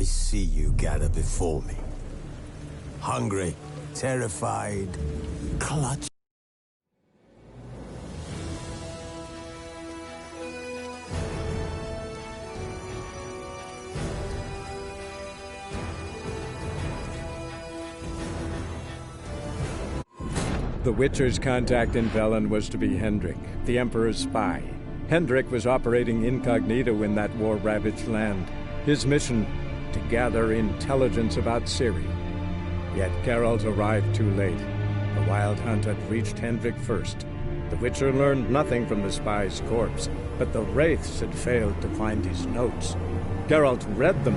I see you gather before me. Hungry, terrified, clutch. The Witcher's contact in Velen was to be Hendrik, the Emperor's spy. Hendrik was operating incognito in that war-ravaged land. His mission, to gather intelligence about Ciri. Yet Geralt arrived too late. The Wild Hunt had reached Hendrik first. The Witcher learned nothing from the spy's corpse, but the Wraiths had failed to find his notes. Geralt read them,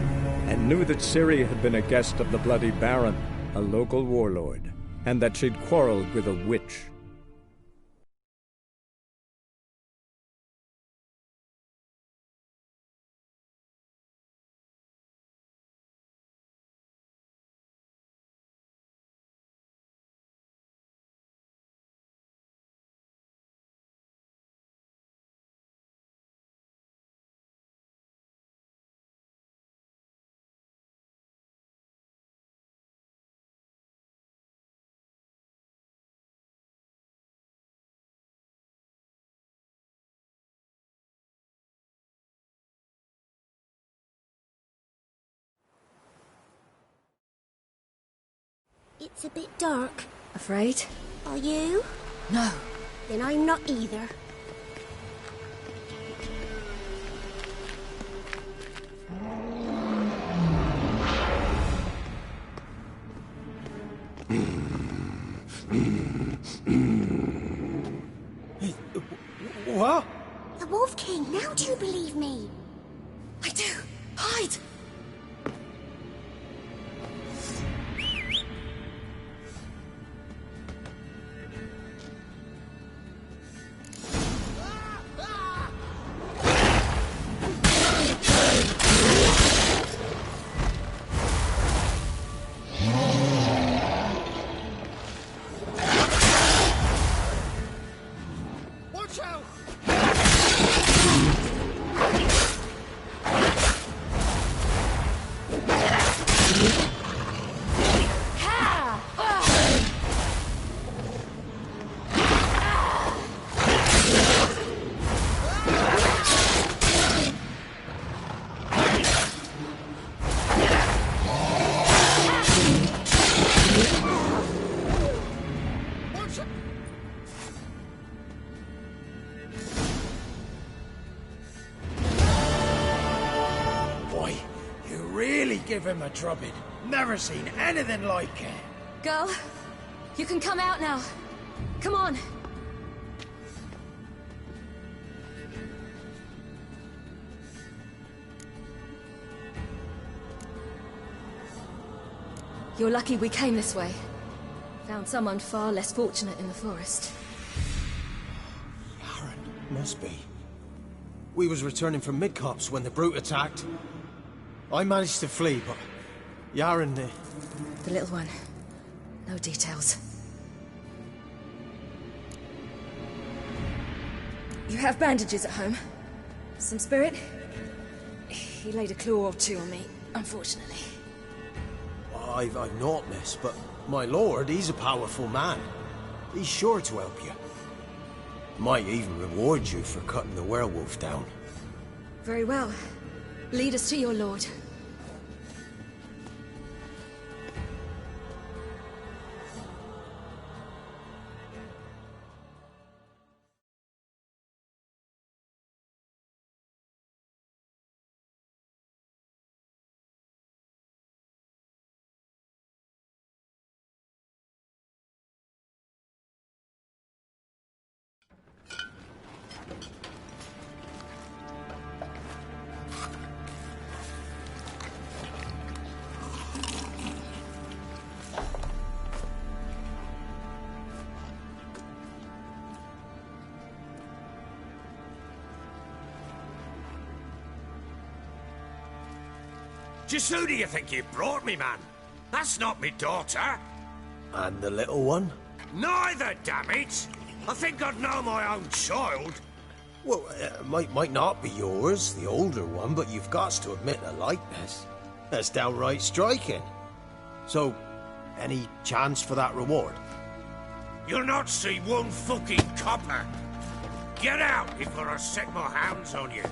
and knew that Ciri had been a guest of the Bloody Baron, a local warlord, and that she'd quarreled with a witch. It's a bit dark. Afraid? Are you? No. Then I'm not either. What? The Wolf King, now do you believe me? I do. Hide! Give him a drubbing. Never seen anything like it. Girl, you can come out now. Come on. You're lucky we came this way. Found someone far less fortunate in the forest. Yaron, must be. We was returning from Midcopse when the brute attacked. I managed to flee, but Yaron... The little one. No details. You have bandages at home? Some spirit? He laid a claw or two on me, unfortunately. I've naught, miss, but my lord, he's a powerful man. He's sure to help you. Might even reward you for cutting the werewolf down. Very well. Lead us to your lord. Just who do you think you brought me, man? That's not me daughter. And the little one? Neither, damn it! I think I'd know my own child. Well, might not be yours, the older one, but you've got to admit a likeness. That's downright striking. So, any chance for that reward? You'll not see one fucking copper. Get out before I set my hounds on you.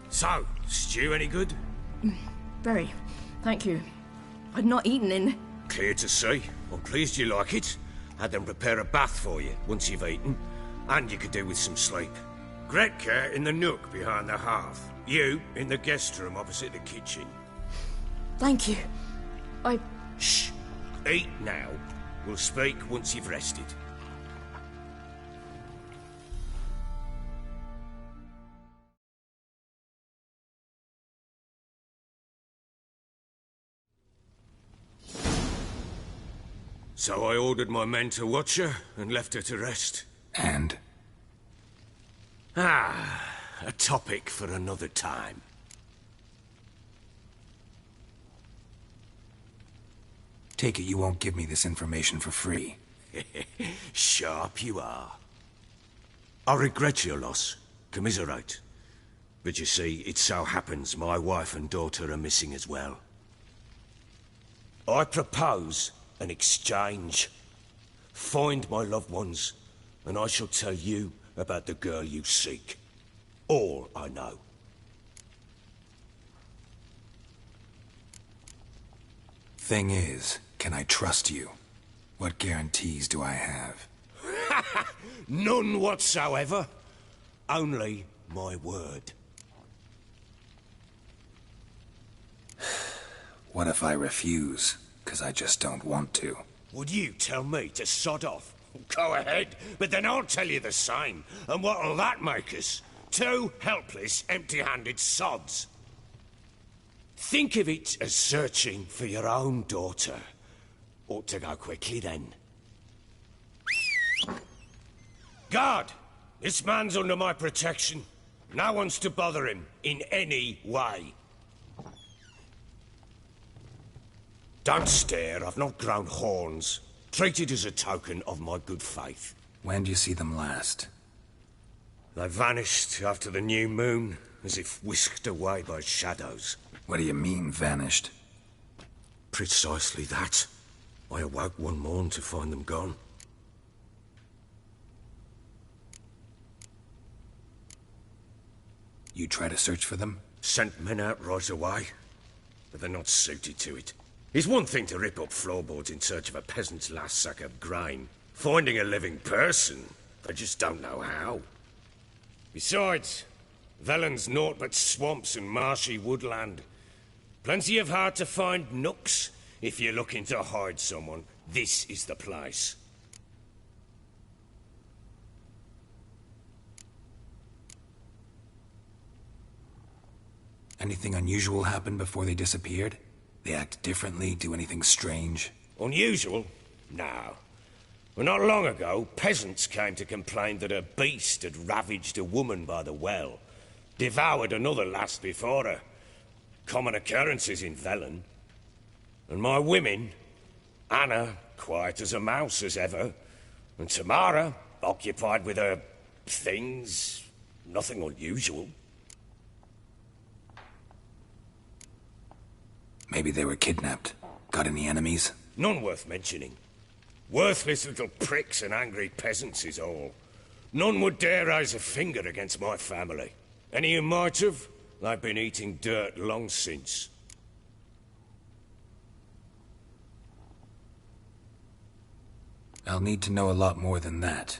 So, stew any good? Very. Thank you. I'd not eaten in... Clear to see. I'm pleased you like it. Had them prepare a bath for you once you've eaten, and you could do with some sleep. Gretka in the nook behind the hearth. You in the guest room opposite the kitchen. Thank you. Shh. Eat now. We'll speak once you've rested. So I ordered my men to watch her and left her to rest. And? A topic for another time. Take it you won't give me this information for free. Sharp you are. I regret your loss. Commiserate. But you see, it so happens my wife and daughter are missing as well. I propose an exchange. Find my loved ones, and I shall tell you about the girl you seek. All I know. Thing is, can I trust you? What guarantees do I have? None whatsoever. Only my word. What if I refuse? 'Cause I just don't want to. Would you tell me to sod off? Go ahead, but then I'll tell you the same. And what'll that make us? Two helpless, empty-handed sods. Think of it as searching for your own daughter. Ought to go quickly, then. Guard! This man's under my protection. No one's to bother him in any way. Don't stare, I've not grown horns. Treat it as a token of my good faith. When do you see them last? They vanished after the new moon, as if whisked away by shadows. What do you mean, vanished? Precisely that. I awoke one morn to find them gone. You try to search for them? Sent men out right away, but they're not suited to it. It's one thing to rip up floorboards in search of a peasant's last sack of grain. Finding a living person, they just don't know how. Besides, Velen's naught but swamps and marshy woodland. Plenty of hard-to-find nooks. If you're looking to hide someone, this is the place. Anything unusual happen before they disappeared? They act differently, do anything strange? Unusual? No. Well, not long ago, peasants came to complain that a beast had ravaged a woman by the well. Devoured another lass before her. Common occurrences in Velen. And my women, Anna, quiet as a mouse as ever, and Tamara, occupied with her things, nothing unusual. Maybe they were kidnapped. Got any enemies? None worth mentioning. Worthless little pricks and angry peasants is all. None would dare raise a finger against my family. Any who might have, they've been eating dirt long since. I'll need to know a lot more than that.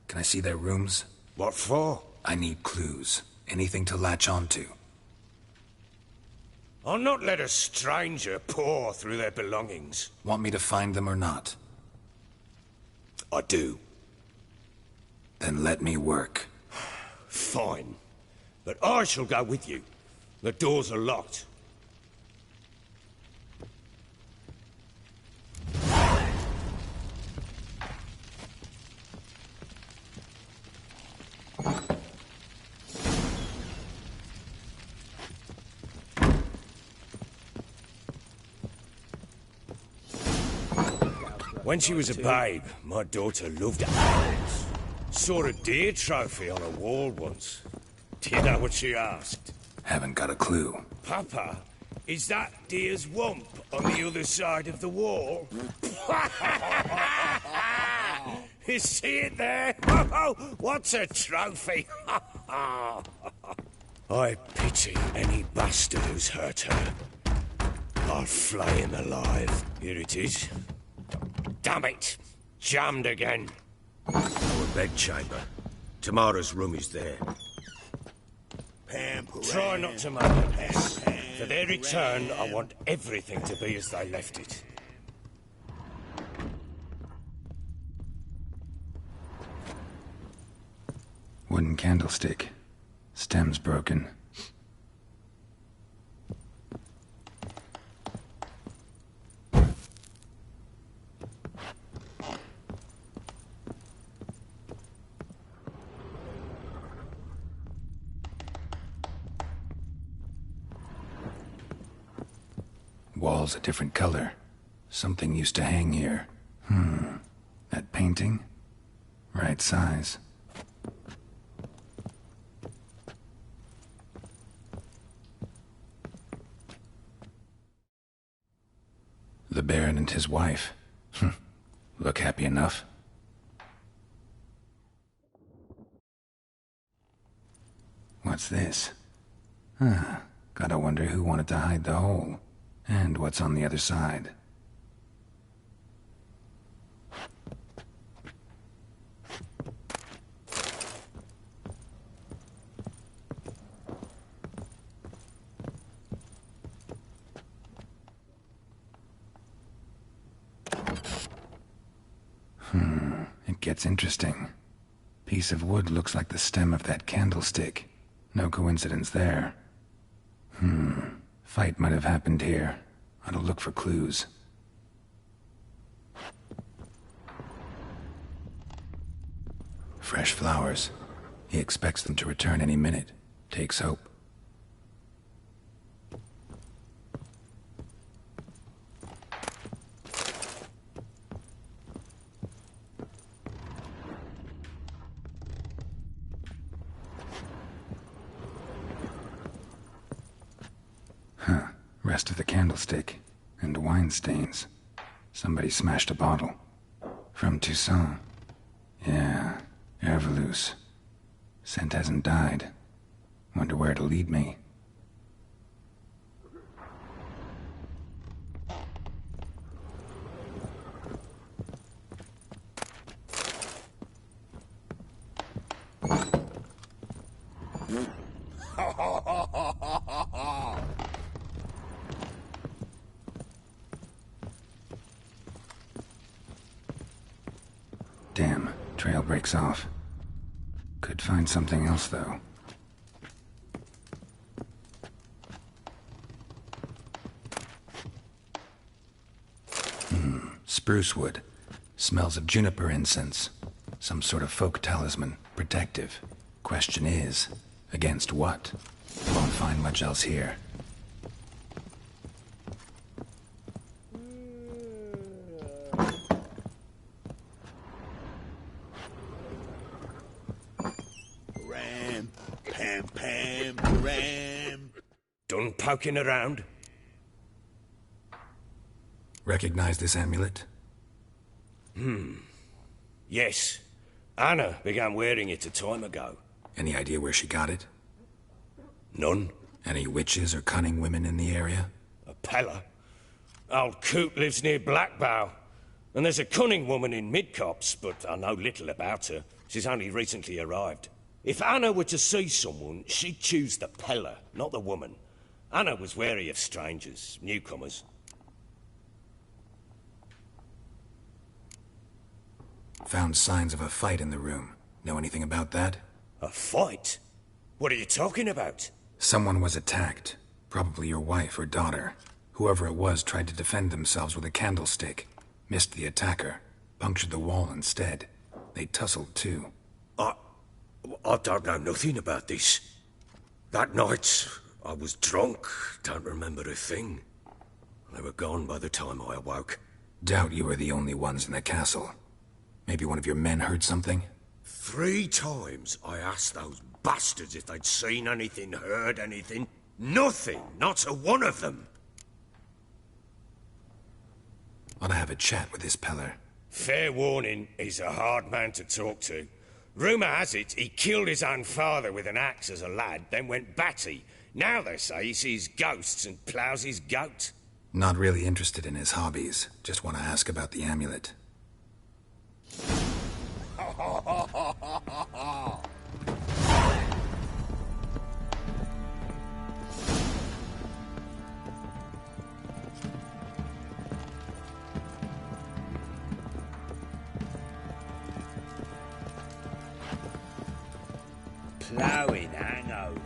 Can I see their rooms? What for? I need clues. Anything to latch onto. I'll not let a stranger pore through their belongings. Want me to find them or not? I do. Then let me work. Fine. But I shall go with you. The doors are locked. When she was a babe, my daughter loved animals. Saw a deer trophy on a wall once. Do you know what she asked? Haven't got a clue. Papa, is that deer's wump on the other side of the wall? You see it there? Oh, what's a trophy? I pity any bastard who's hurt her. I'll flay him alive. Here it is. Damn it! Jammed again. Our bedchamber. Tamara's room is there. Try not to make a mess. For their return, I want everything to be as they left it. Wooden candlestick. Stem's broken. Wall's a different color. Something used to hang here. That painting? Right size. The Baron and his wife. Look happy enough. What's this? Gotta wonder who wanted to hide the hole. And what's on the other side. It gets interesting. Piece of wood looks like the stem of that candlestick. No coincidence there. Fight might have happened here. Ought to look for clues. Fresh flowers. He expects them to return any minute. Takes hope. Rest of the candlestick, and wine stains. Somebody smashed a bottle. From Toussaint. Yeah, Herveloos. Scent hasn't died. Wonder where it'll lead me. Damn, trail breaks off. Could find something else, though. Spruce wood. Smells of juniper incense. Some sort of folk talisman. Protective. Question is, against what? Won't find much else here. Done poking around? Recognize this amulet? Yes. Anna began wearing it a time ago. Any idea where she got it? None. Any witches or cunning women in the area? A Pella. Old Coot lives near Blackbow. And there's a cunning woman in Midcopse, but I know little about her. She's only recently arrived. If Anna were to see someone, she'd choose the Pella, not the woman. Anna was wary of strangers, newcomers. Found signs of a fight in the room. Know anything about that? A fight? What are you talking about? Someone was attacked. Probably your wife or daughter. Whoever it was tried to defend themselves with a candlestick. Missed the attacker. Punctured the wall instead. They tussled too. I don't know nothing about this. That night, I was drunk. Don't remember a thing. They were gone by the time I awoke. Doubt you were the only ones in the castle. Maybe one of your men heard something? 3 times I asked those bastards if they'd seen anything, heard anything. Nothing, not a one of them. Ought to have a chat with this Peller. Fair warning, he's a hard man to talk to. Rumour has it he killed his own father with an axe as a lad, then went batty. Now they say he sees ghosts and ploughs his goat. Not really interested in his hobbies. Just want to ask about the amulet. Ploughing hangover.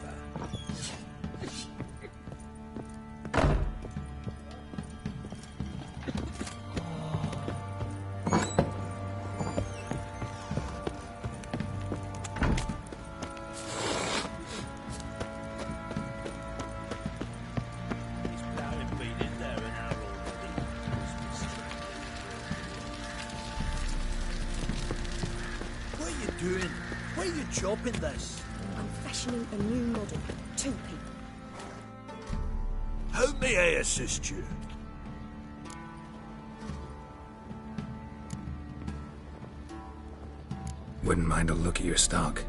What are you doing? Why are you chopping this? I'm fashioning a new model. 2 people. How may I assist you? Wouldn't mind a look at your stock.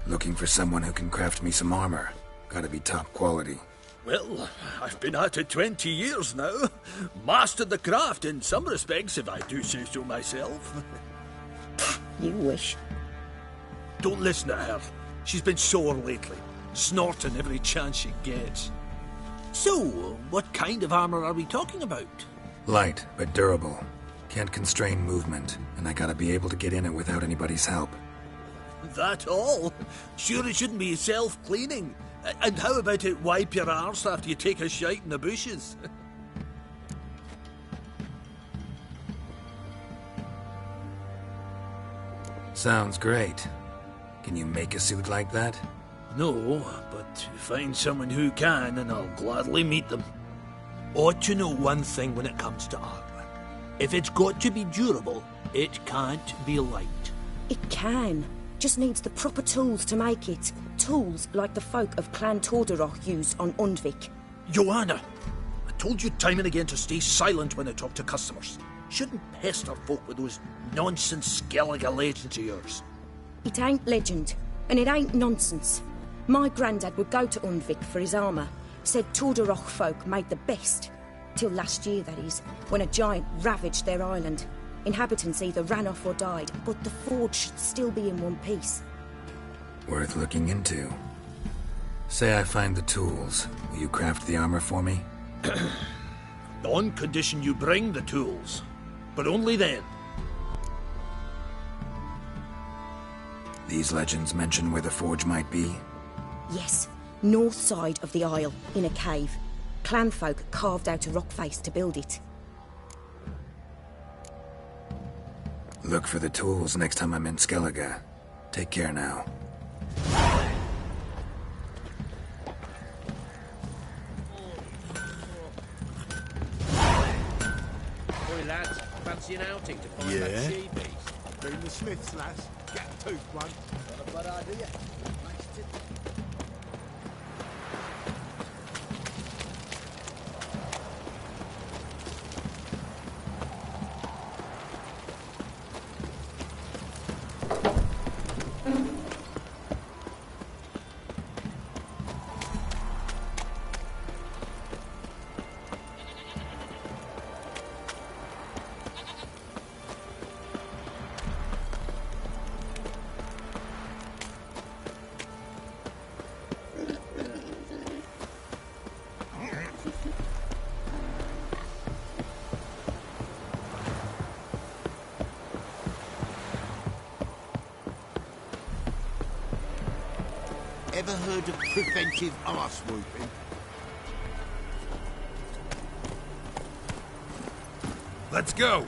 Looking for someone who can craft me some armor. Gotta be top quality. Well, I've been at it 20 years now. Mastered the craft in some respects, if I do say so myself. You wish. Don't listen to her. She's been sore lately, snorting every chance she gets. So, what kind of armor are we talking about? Light, but durable. Can't constrain movement, and I gotta be able to get in it without anybody's help. That all? Sure it shouldn't be self-cleaning. And how about it wipe your arse after you take a shite in the bushes? Sounds great. Can you make a suit like that? No, but find someone who can and I'll gladly meet them. Ought to know one thing when it comes to armor. If it's got to be durable, it can't be light. It can. Just needs the proper tools to make it. Tools like the folk of Clan Tordarroch use on Undvik. Joanna, I told you time and again to stay silent when I talk to customers. Shouldn't pester folk with those nonsense Skellige legends of yours. It ain't legend, and it ain't nonsense. My granddad would go to Undvik for his armour. Said Tordarroch folk made the best. Till last year, that is, when a giant ravaged their island. Inhabitants either ran off or died, but the forge should still be in one piece. Worth looking into. Say I find the tools. Will you craft the armor for me? On condition you bring the tools. But only then. These legends mention where the forge might be? Yes, north side of the isle, in a cave. Clanfolk carved out a rock face to build it. Look for the tools next time I'm in Skellige. Take care now. Boy, lads, fancy an outing to find that she-beast? Bring the Smiths, lass. Get a tooth one. Not a bad idea. Ever heard of preventive arse whooping? Let's go!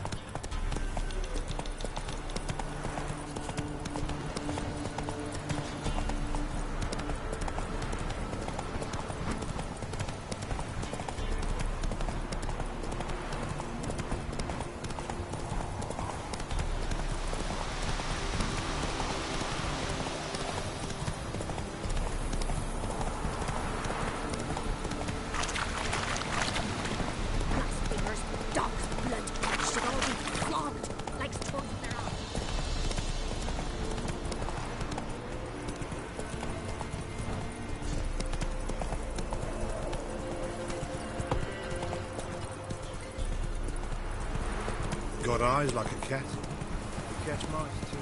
Got eyes like a cat. You catch mice too.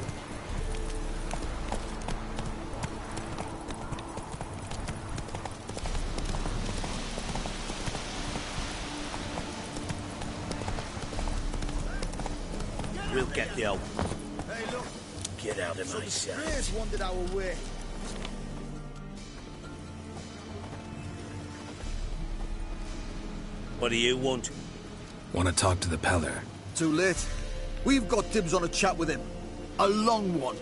We'll get the old... Hey, look. Get out of my sight. Spears wandered our way. What do you want? Want to talk to the Peller? Too late. We've got dibs on a chat with him. A long one.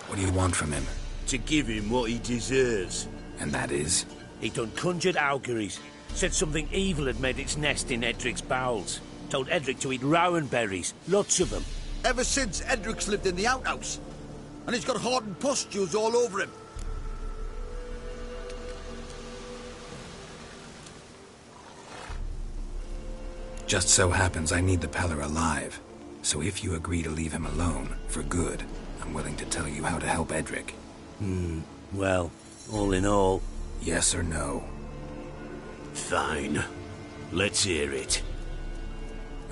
What do you want from him? To give him what he deserves. And that is? He done conjured auguries. Said something evil had made its nest in Edric's bowels. Told Edric to eat rowan berries. Lots of them. Ever since Edric's lived in the outhouse. And he's got hardened pustules all over him. Just so happens I need the Peller alive. So if you agree to leave him alone, for good, I'm willing to tell you how to help Edric. Well, all in all... Yes or no? Fine. Let's hear it.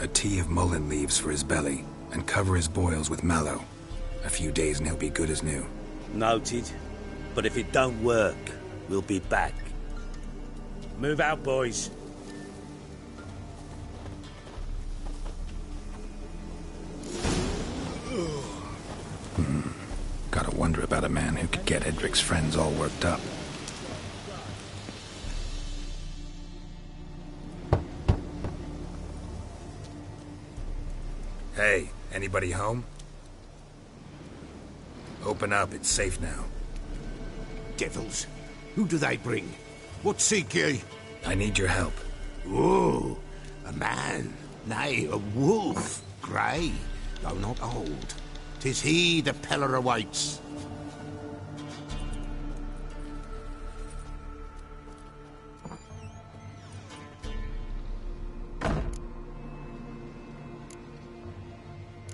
A tea of mullein leaves for his belly, and cover his boils with mallow. A few days and he'll be good as new. Noted. But if it don't work, we'll be back. Move out, boys. Gotta wonder about a man who could get Edric's friends all worked up. Hey, anybody home? Open up, it's safe now. Devils. Who do they bring? What seek ye? I need your help. Ooh, a man. Nay, a wolf. Grey, though not old. 'Tis he the Peller awaits.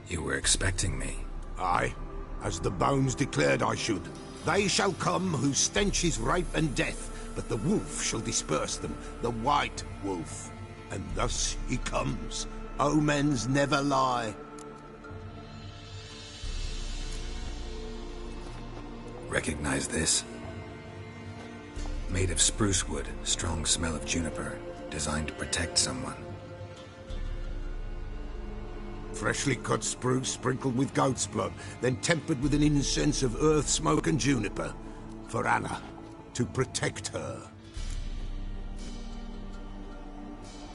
You were expecting me. Aye, as the bones declared I should. They shall come whose stench is rape and death, but the wolf shall disperse them, the white wolf. And thus he comes. Omens never lie. Recognize this? Made of spruce wood, strong smell of juniper, designed to protect someone. Freshly cut spruce sprinkled with goat's blood, then tempered with an incense of earth, smoke, and juniper. For Anna, to protect her.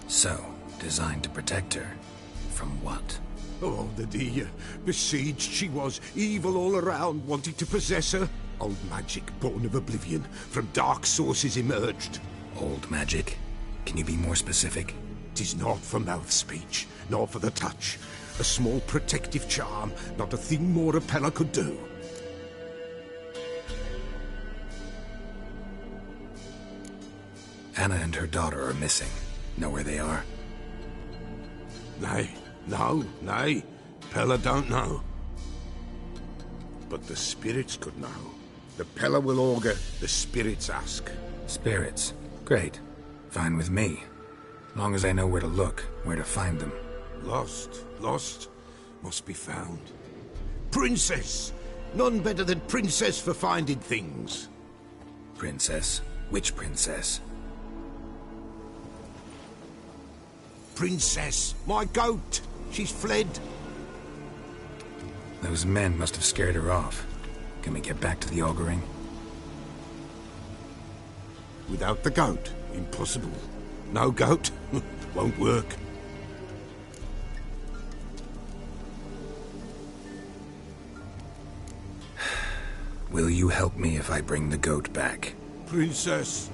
So, designed to protect her. From what? Oh, the dear. Besieged she was, evil all around, wanting to possess her. Old magic, born of oblivion, from dark sources emerged. Old magic? Can you be more specific? 'Tis not for mouth speech, nor for the touch. A small protective charm, not a thing more a Pella could do. Anna and her daughter are missing. Know where they are? Nay, nay. Pella don't know. But the spirits could know. The Pella will augur, the spirits ask. Spirits? Great. Fine with me. Long as I know where to look, where to find them. Lost, must be found. Princess! None better than Princess for finding things. Princess? Which princess? Princess, my goat! She's fled. Those men must have scared her off. Can we get back to the auguring? Without the goat, impossible. No goat, won't work. Will you help me if I bring the goat back? Princess,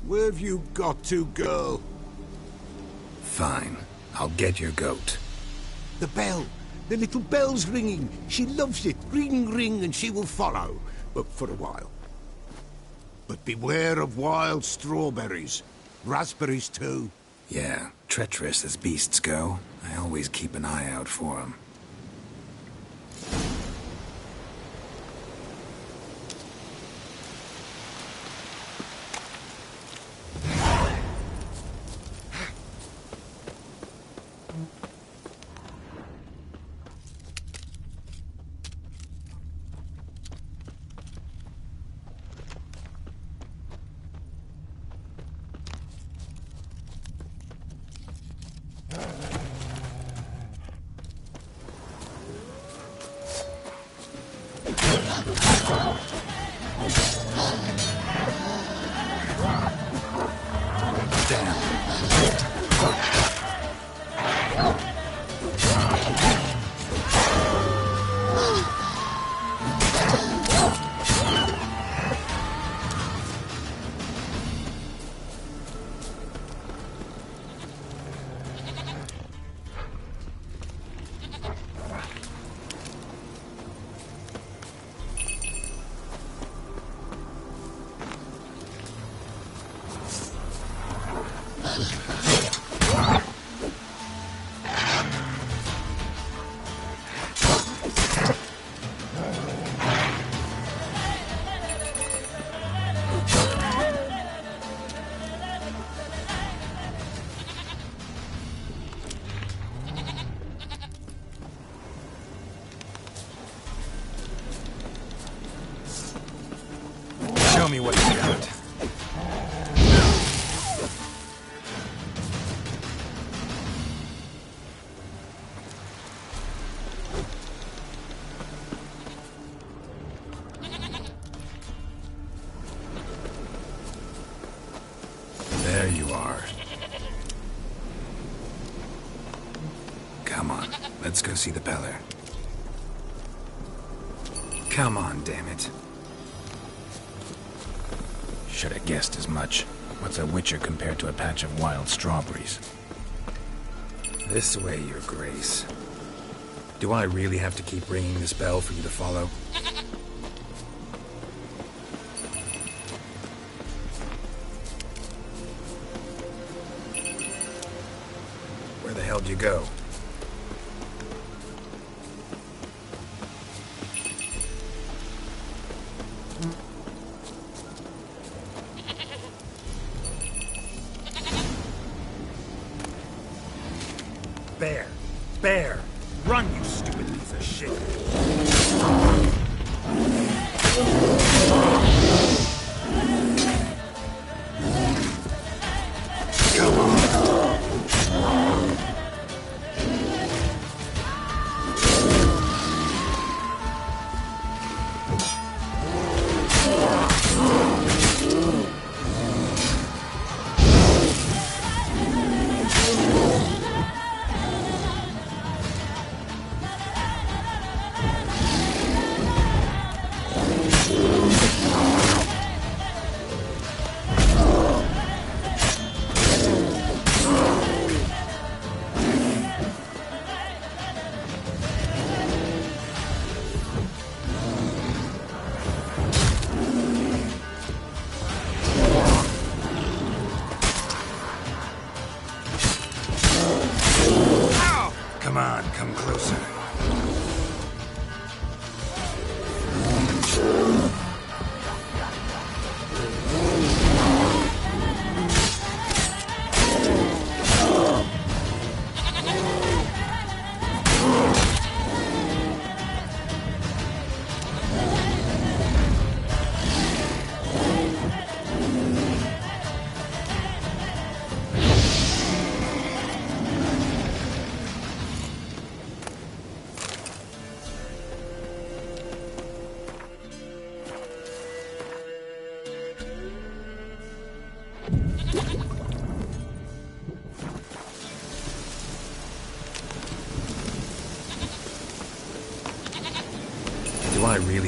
where have you got to, girl? Fine. I'll get your goat. The bell. The little bell's ringing. She loves it. Ring, ring, and she will follow. But for a while. But beware of wild strawberries. Raspberries, too. Yeah, treacherous as beasts go. I always keep an eye out for them. Show me what you got. There you are. Come on, let's go see the Peller. Come on, damn it. Should have guessed as much. What's a witcher compared to a patch of wild strawberries? This way, Your Grace. Do I really have to keep ringing this bell for you to follow? Where the hell do you go? Bear! Run, you stupid piece of shit! Come on!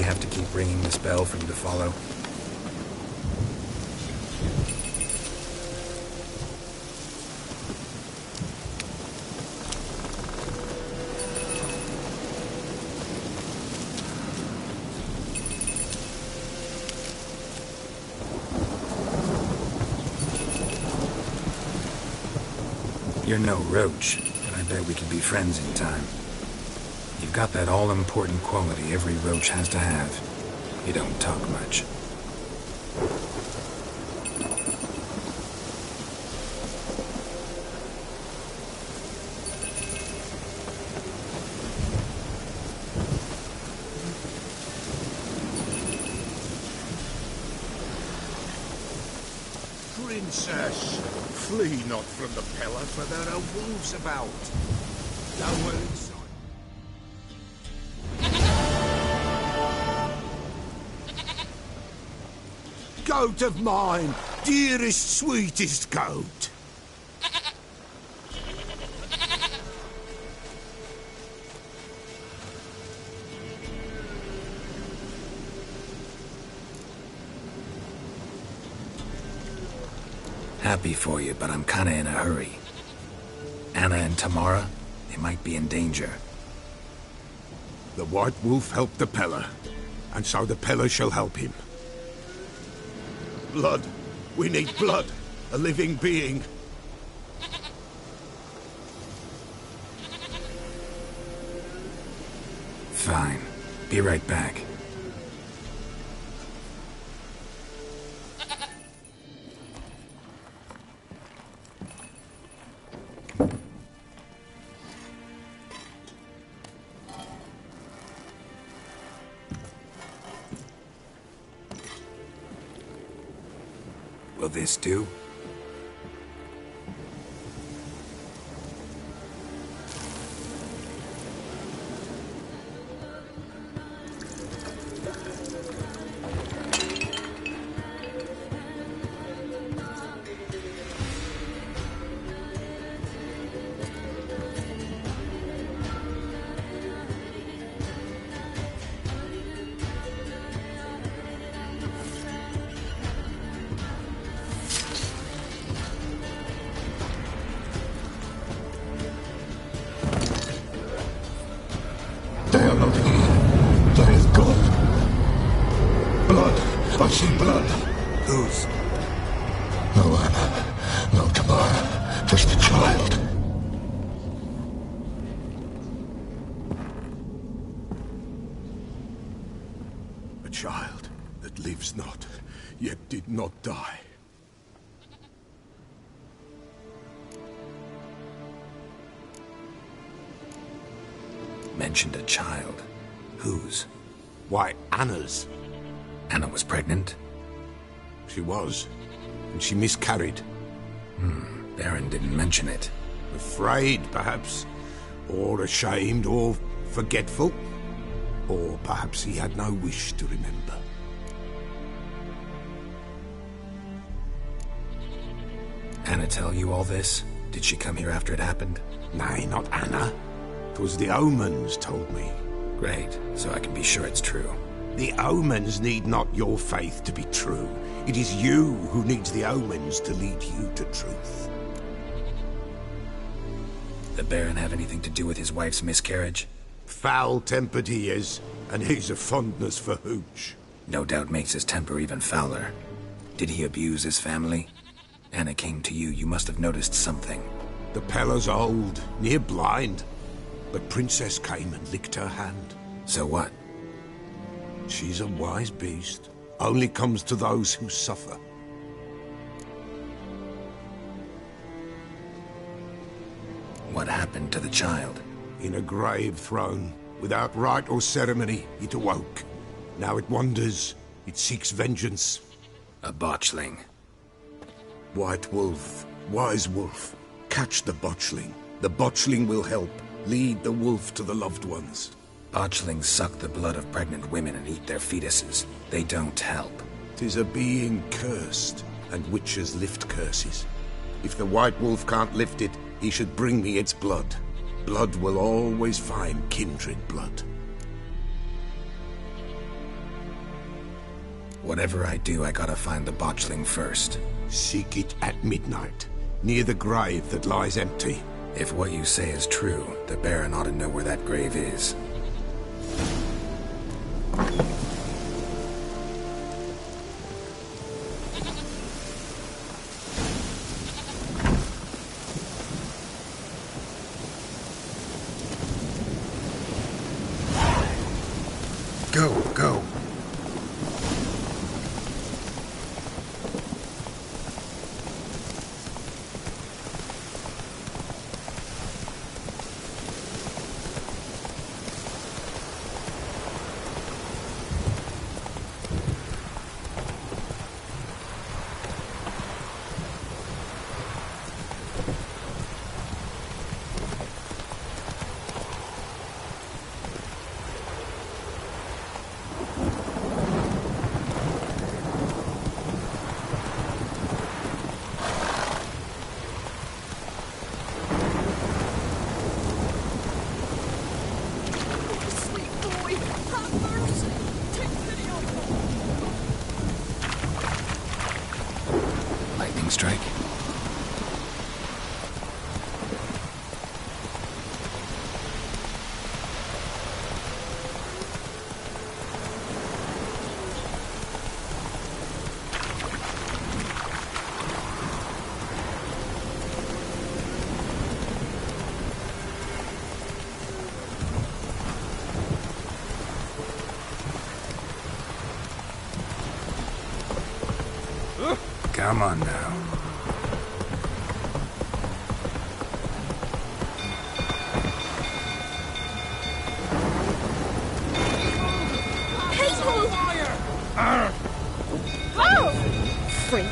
have to keep ringing this bell for you to follow? You're no roach, but I bet we could be friends in time. You've got that all-important quality every roach has to have. You don't talk much. Princess, flee not from the pillar, for there are wolves about. Go well inside. Goat of mine, dearest, sweetest goat. Happy for you, but I'm kinda in a hurry. Anna and Tamara, they might be in danger. The White Wolf helped the Peller, and so the Peller shall help him. Blood. We need blood. A living being. Fine. Be right back. Will this do? They are not here. There is God. Blood. I see blood. Whose? No Anna. No Tamara. Just a child. A child that lives not, yet did not die. Mentioned a child. Whose? Why, Anna's. Anna was pregnant? She was. And she miscarried. Baron didn't mention it. Afraid, perhaps. Or ashamed, or forgetful. Or perhaps he had no wish to remember. Anna tell you all this? Did she come here after it happened? Nay, not Anna. 'Twas the omens told me. Great, so I can be sure it's true. The omens need not your faith to be true. It is you who needs the omens to lead you to truth. The Baron have anything to do with his wife's miscarriage? Foul-tempered he is, and he's a fondness for hooch. No doubt makes his temper even fouler. Did he abuse his family? Anna came to you, you must have noticed something. The Peller's old, near blind. But Princess came and licked her hand. So what? She's a wise beast. Only comes to those who suffer. What happened to the child? In a grave thrown. Without rite or ceremony, it awoke. Now it wanders. It seeks vengeance. A botchling. White Wolf. Wise Wolf. Catch the botchling. The botchling will help. Lead the wolf to the loved ones. Botchlings suck the blood of pregnant women and eat their fetuses. They don't help. 'Tis a being cursed, and witches lift curses. If the White Wolf can't lift it, he should bring me its blood. Blood will always find kindred blood. Whatever I do, I gotta find the botchling first. Seek it at midnight, near the grave that lies empty. If what you say is true, the Baron ought to know where that grave is. Go. Lightning strike. Come on now. People! Oh! Freak.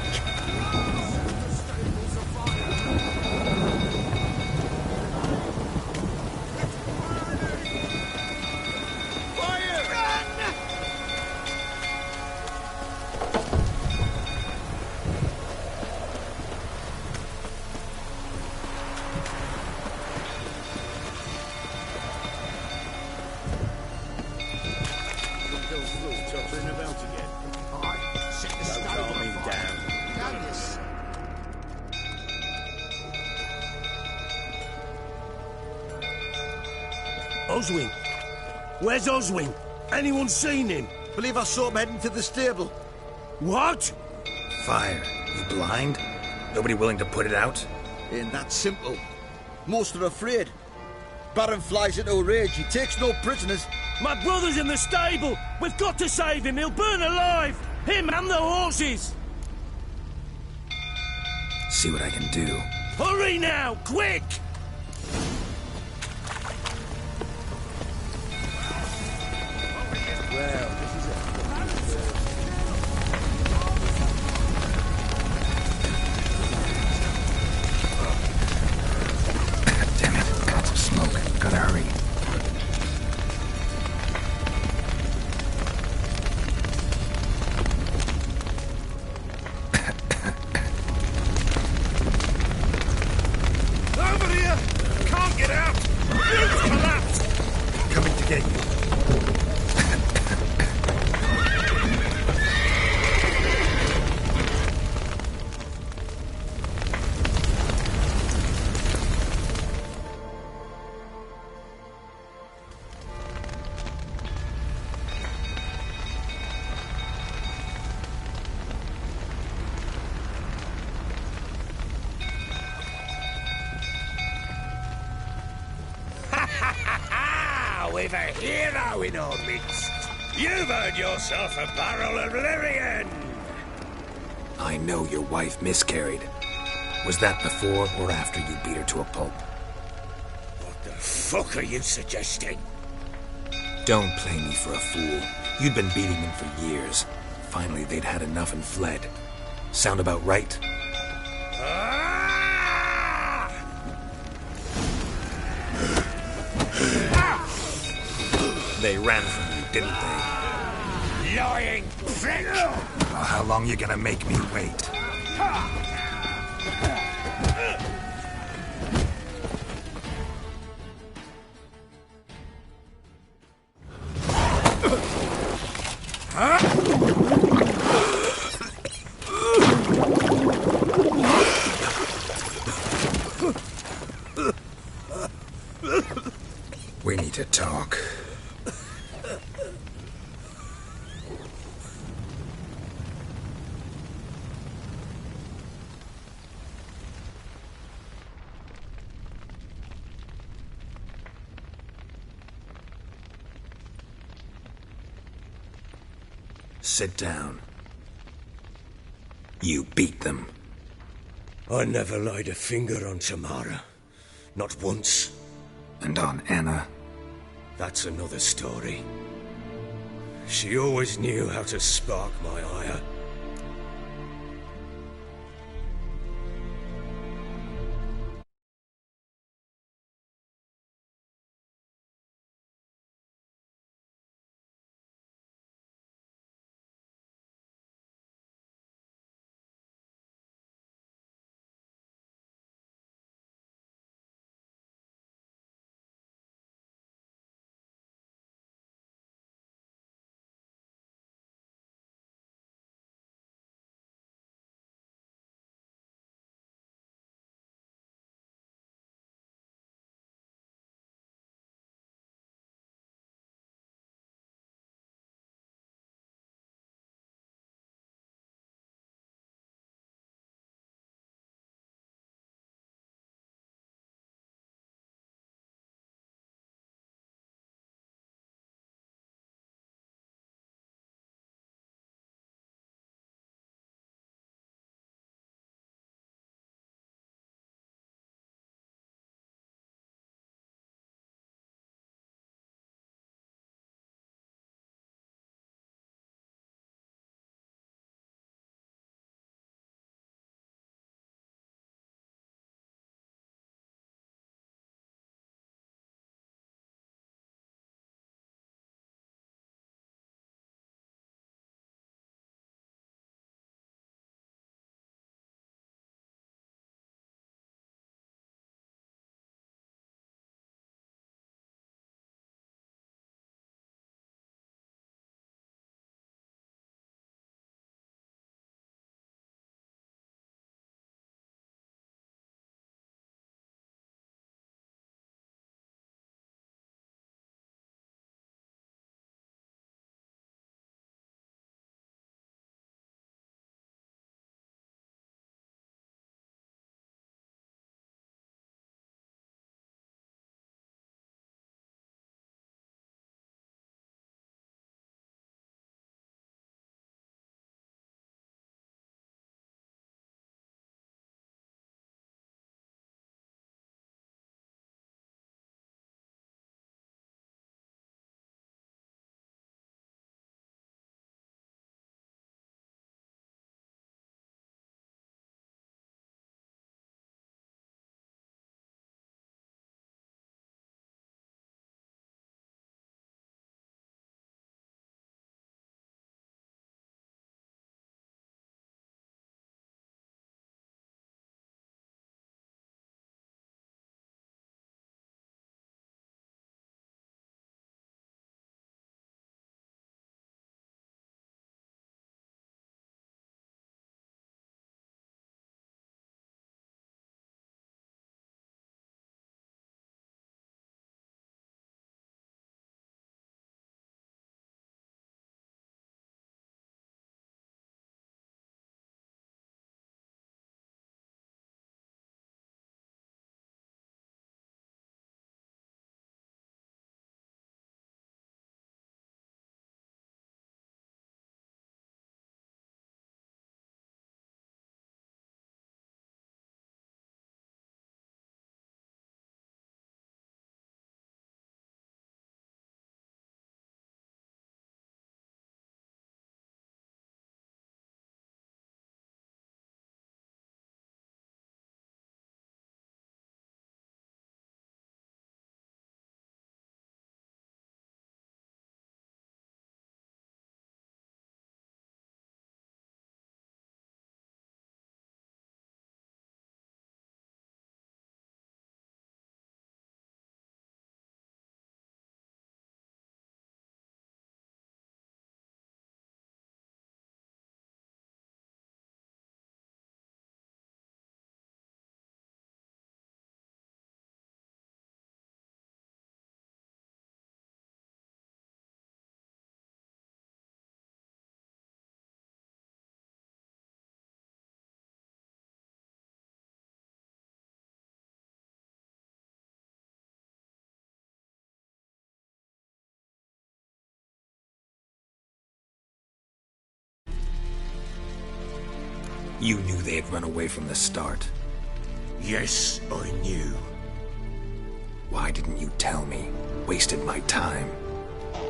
Oswin? Where's Oswin? Anyone seen him? Believe I saw him heading to the stable. What? Fire. You blind? Nobody willing to put it out? Ain't that simple. Most are afraid. Baron flies into a rage. He takes no prisoners. My brother's in the stable. We've got to save him. He'll burn alive. Him and the horses. See what I can do. Hurry now, quick! Damn it, lots of smoke. Gotta hurry. Over here! Can't get out! Roof collapsed! Coming to get you. We've a hero in our midst. You've earned yourself a barrel of Lyrian. I know your wife miscarried. Was that before or after you beat her to a pulp? What the fuck are you suggesting? Don't play me for a fool. You'd been beating them for years. Finally, they'd had enough and fled. Sound about right? They ran from you, didn't they? Lying prick! Well, how long you gonna make me wait? Huh? Sit down. You beat them. I never laid a finger on Tamara. Not once. And on Anna? That's another story. She always knew how to spark my ire. You knew they had run away from the start. Yes, I knew. Why didn't you tell me? Wasted my time.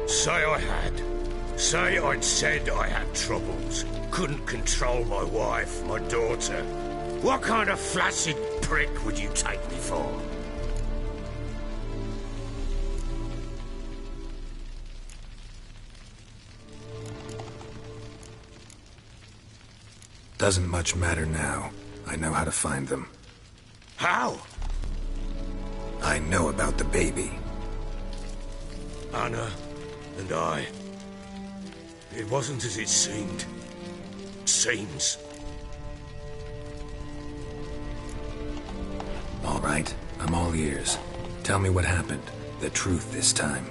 Say I had. Say I'd said I had troubles. Couldn't control my wife, my daughter. What kind of flaccid prick would you take me for? Doesn't much matter now. I know how to find them. How? I know about the baby. Anna and I. It wasn't as it seemed. Seems. All right, I'm all ears. Tell me what happened. The truth this time.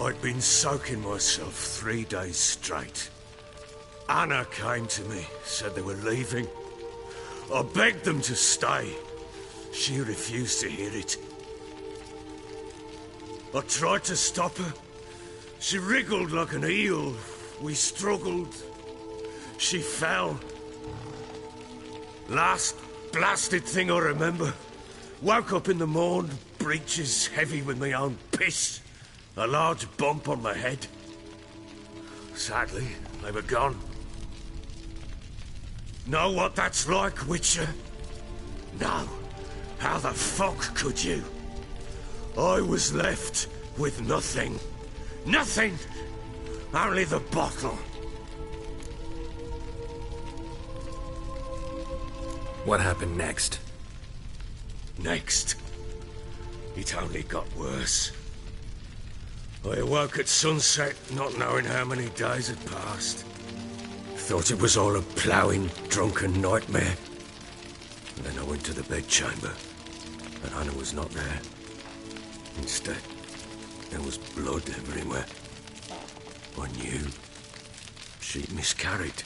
I'd been soaking myself 3 days straight. Anna came to me, said they were leaving. I begged them to stay. She refused to hear it. I tried to stop her. She wriggled like an eel. We struggled. She fell. Last blasted thing I remember. Woke up in the morn, breeches heavy with my own piss. A large bump on my head. Sadly, they were gone. Know what that's like, Witcher? No. How the fuck could you? I was left with nothing. Nothing! Only the bottle. What happened next? Next? It only got worse. I awoke at sunset, not knowing how many days had passed. Thought it was all a ploughing, drunken nightmare. And then I went to the bedchamber, and Anna was not there. Instead, there was blood everywhere. I knew she'd miscarried.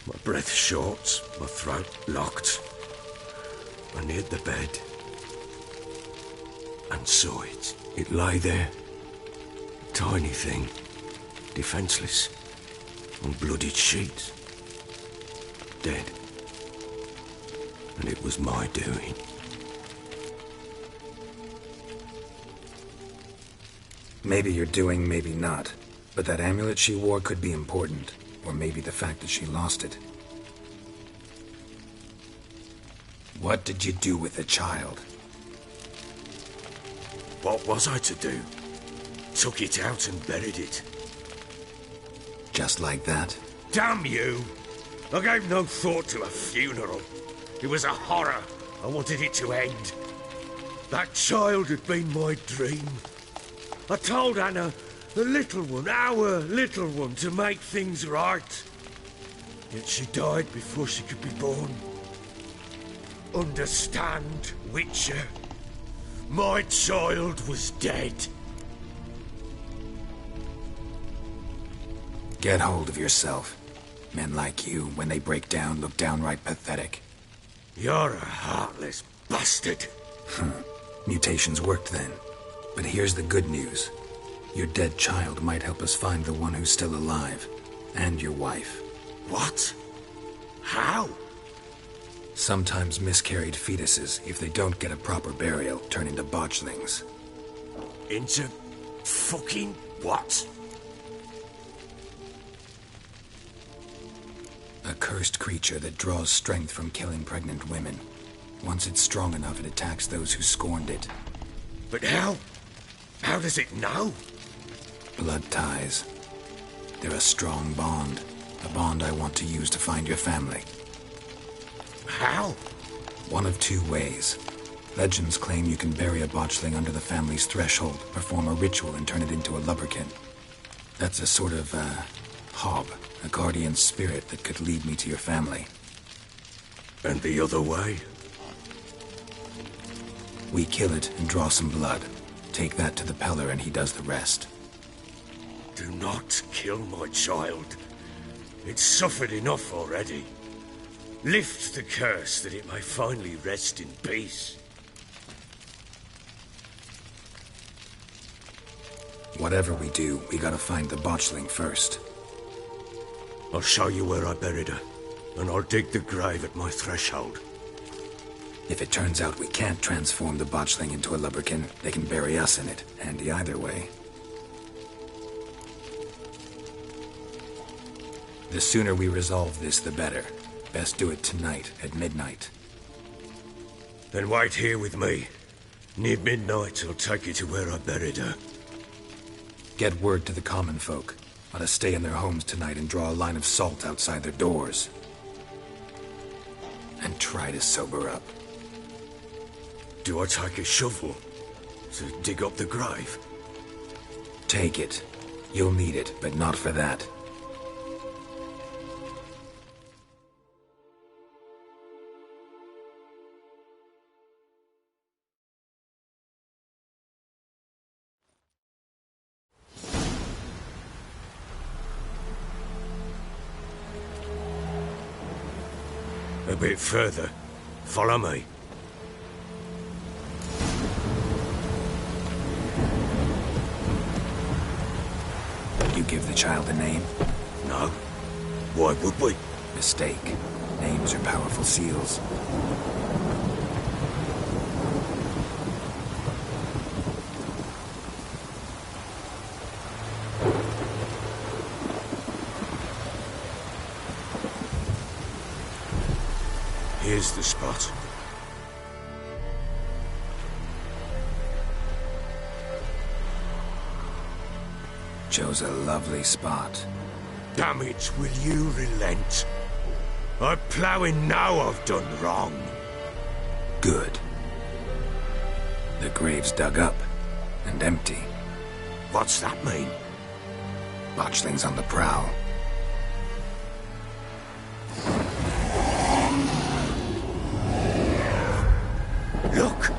My breath short, my throat locked. I neared the bed and saw it. It lay there, a tiny thing, defenseless, on bloodied sheets, dead. And it was my doing. Maybe you're doing, maybe not. But that amulet she wore could be important. Or maybe the fact that she lost it. What did you do with the child? What was I to do? Took it out and buried it. Just like that? Damn you! I gave no thought to a funeral. It was a horror. I wanted it to end. That child had been my dream. I told Anna, the little one, our little one, to make things right. Yet she died before she could be born. Understand, Witcher? My child was dead. Get hold of yourself. Men like you, when they break down, look downright pathetic. You're a heartless bastard. Mutations worked then. But here's the good news. Your dead child might help us find the one who's still alive. And your wife. What? How? Sometimes miscarried fetuses, if they don't get a proper burial, turn into botchlings. Into fucking what? A cursed creature that draws strength from killing pregnant women. Once it's strong enough, it attacks those who scorned it. But how? How does it know? Blood ties. They're a strong bond. A bond I want to use to find your family. How? One of two ways. Legends claim you can bury a botchling under the family's threshold, perform a ritual, and turn it into a lubberkin. That's a sort of, hob, a guardian spirit that could lead me to your family. And the other way? We kill it and draw some blood. Take that to the Peller and he does the rest. Do not kill my child. It's suffered enough already. Lift the curse that it may finally rest in peace. Whatever we do, we gotta find the botchling first. I'll show you where I buried her, and I'll dig the grave at my threshold. If it turns out we can't transform the botchling into a lubberkin, they can bury us in it. Handy either way. The sooner we resolve this, the better. Best do it tonight, at midnight. Then wait here with me. Near midnight, I'll take you to where I buried her. Get word to the common folk. Let us stay in their homes tonight and draw a line of salt outside their doors. And try to sober up. Do I take a shovel to dig up the grave? Take it. You'll need it, but not for that. A bit further. Follow me. You give the child a name? No. Why would we? Mistake. Names are powerful seals. Here's the spot. Chose a lovely spot. Damn it, will you relent? I ploughing now I've done wrong. Good. The grave's dug up and empty. What's that mean? Botchling's on the prowl. Look!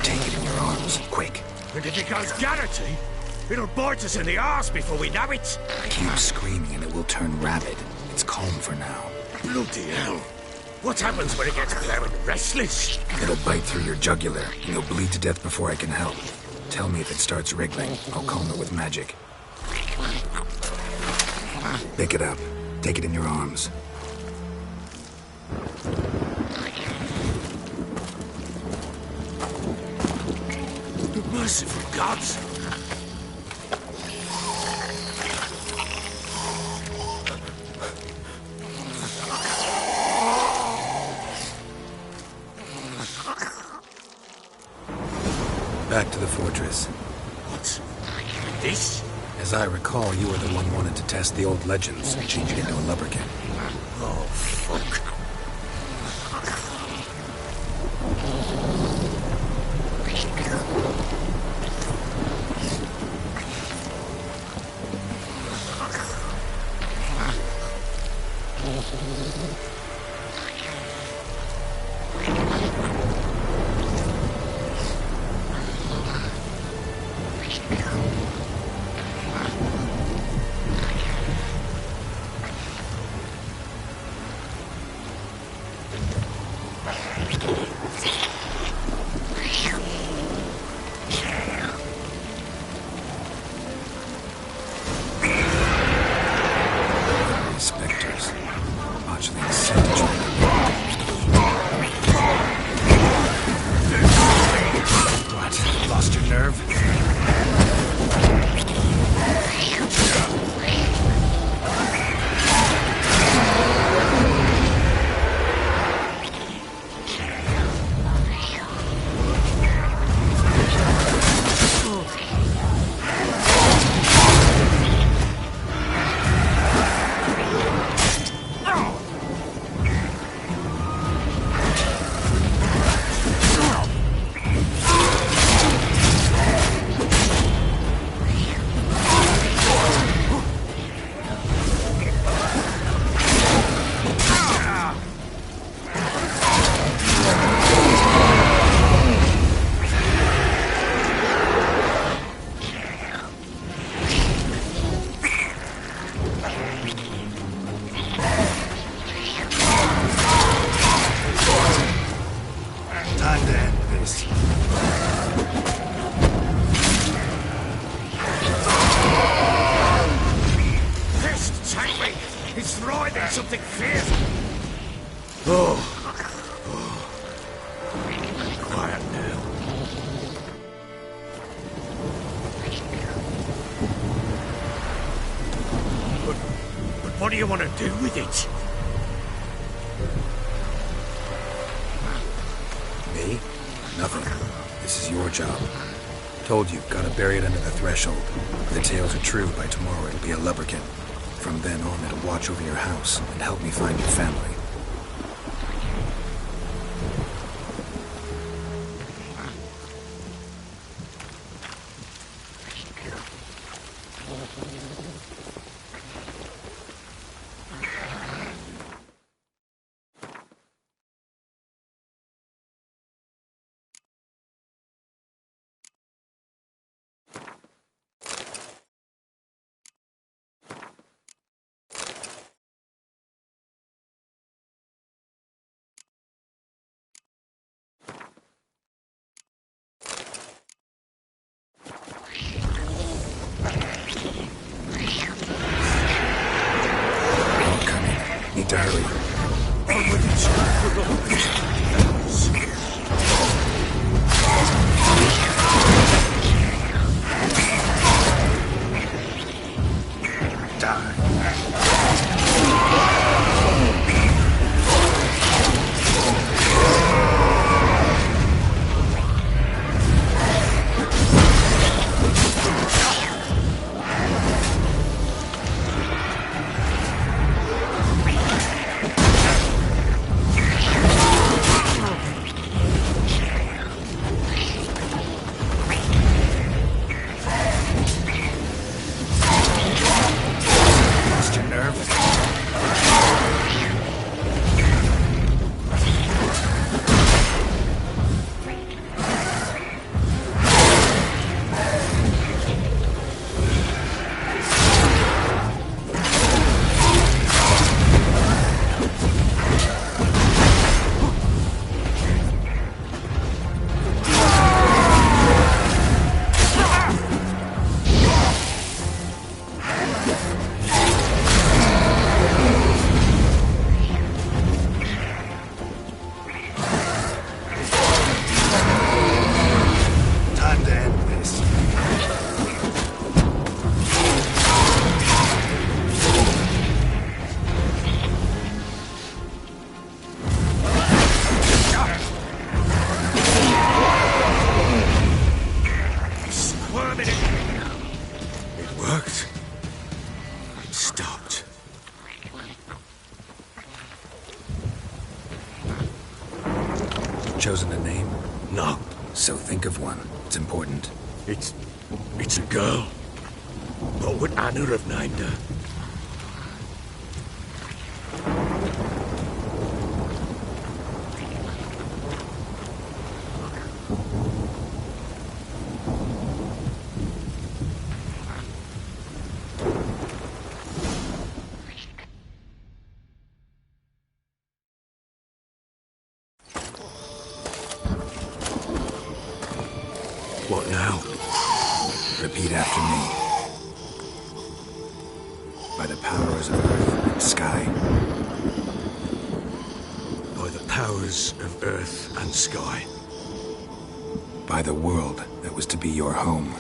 Take it in your arms, quick. And if it goes Garrity, it'll bite us in the arse before we know it. Keep screaming and it will turn rabid. It's calm for now. Bloody hell. What happens when it gets plowing restless? It'll bite through your jugular, and you'll bleed to death before I can help. Tell me if it starts wriggling. I'll calm it with magic. Pick it up. Take it in your arms. Merciful gods! Back to the fortress. What? This? As I recall, you were the one wanted to test the old legends, change it into a lubberkin. Oh, fuck. Spectres. Botchling's expecting something fierce. Quiet now. But what do you want to do with it? Me? Nothing. This is your job. Told you, gotta bury it under the threshold. If the tales are true, by tomorrow it'll be a lubberkin. From then on, it'll watch over your house and help me find your family. Need to hurry. Chosen a name? No. So think of one. It's important. It's a girl. What would Anna have named her? What now? Repeat after me. By the powers of earth and sky. By the powers of earth and sky. By the world that was to be your home.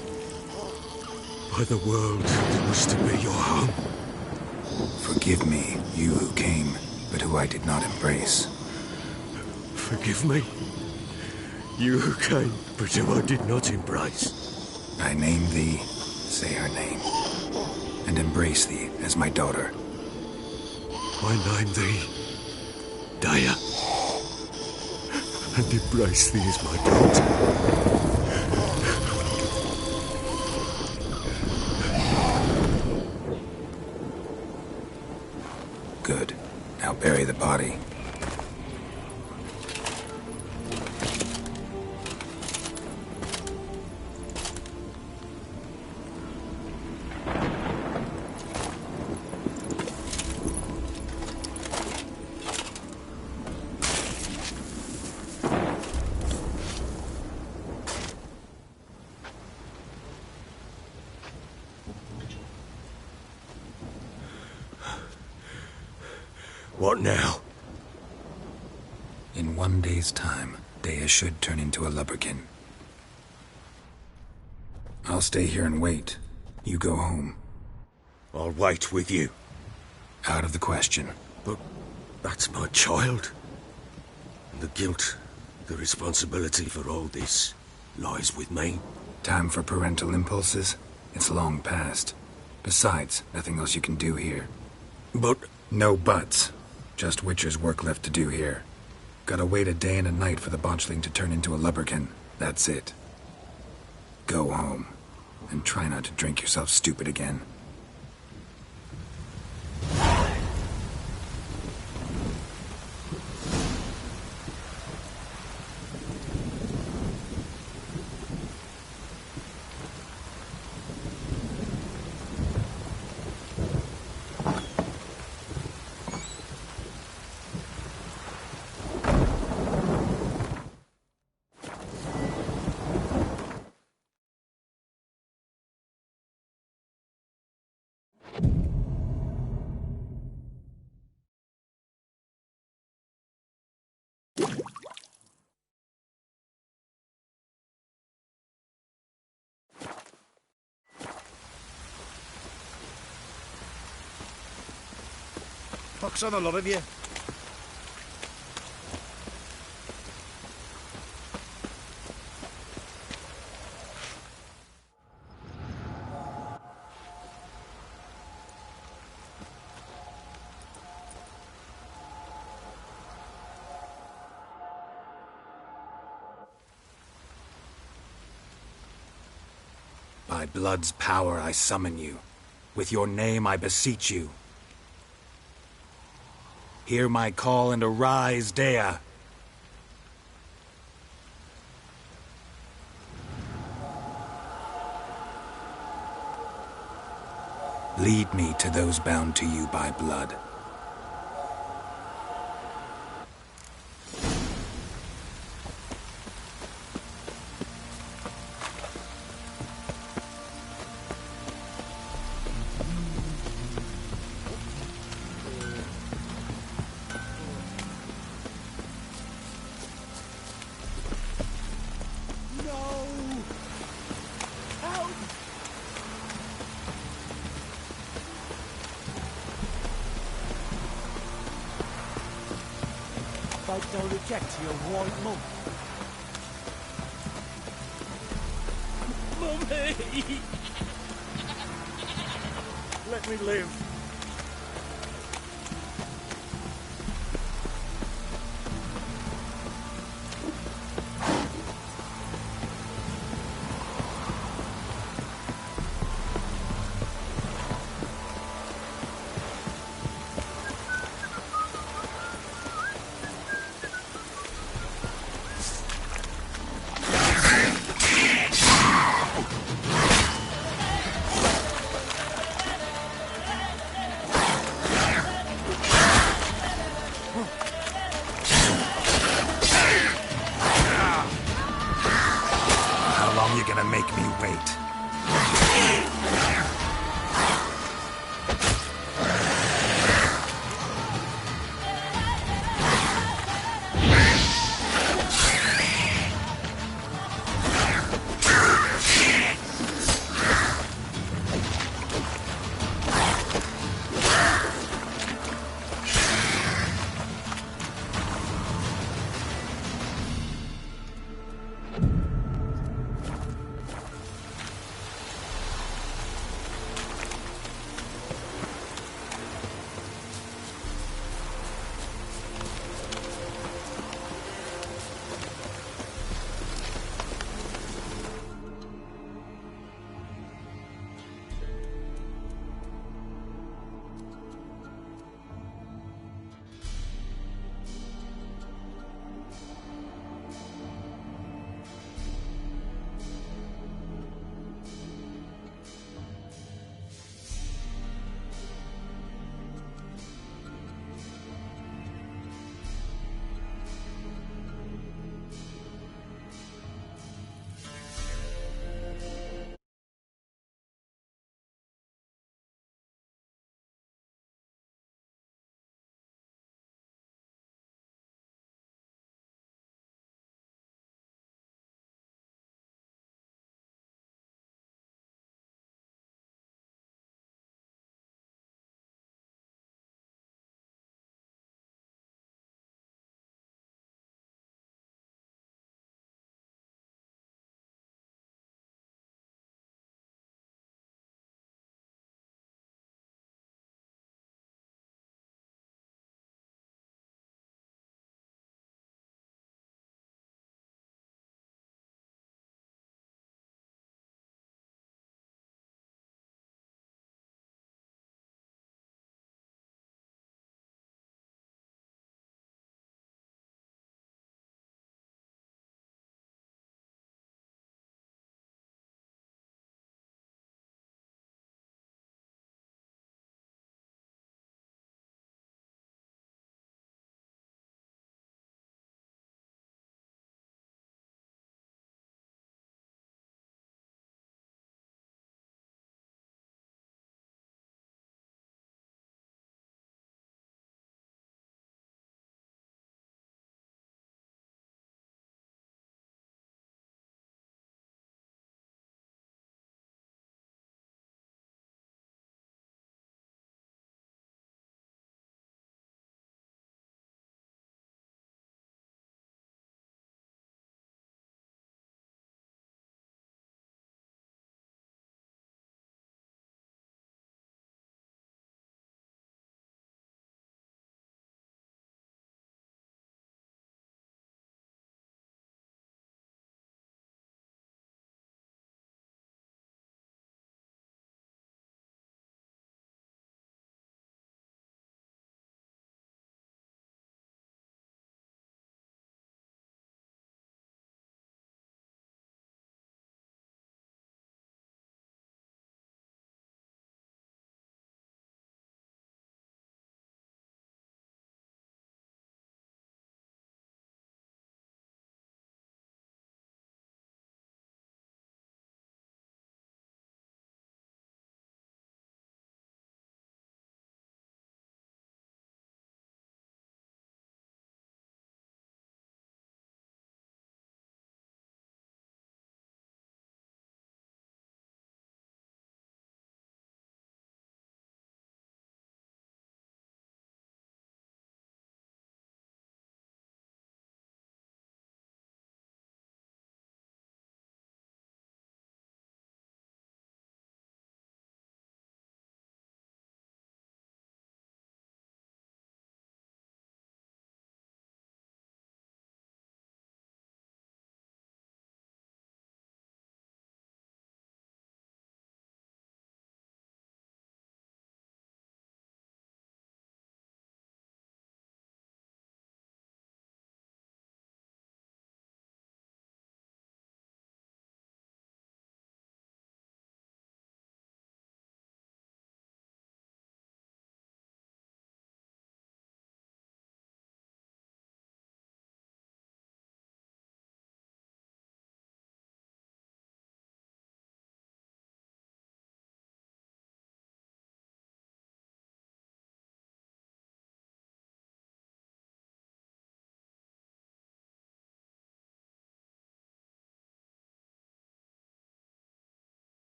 By the world that was to be your home. Forgive me, you who came, but who I did not embrace. Forgive me, you who came, but who I did not embrace. I name thee, say her name, and embrace thee as my daughter. I name thee, Daya, and embrace thee as my daughter. Good. Now bury the body. What now? In 1 day's time, Dea should turn into a lubberkin. I'll stay here and wait. You go home. I'll wait with you. Out of the question. But that's my child. And the guilt, the responsibility for all this lies with me. Time for parental impulses? It's long past. Besides, nothing else you can do here. But... No buts. Just Witcher's work left to do here. Gotta wait a day and a night for the botchling to turn into a lubberkin. That's it. Go home. And try not to drink yourself stupid again. Pox on a lot of you. By blood's power I summon you. With your name I beseech you. Hear my call and arise, Dea. Lead me to those bound to you by blood. Don't reject your white mum. Mummy! Let me live.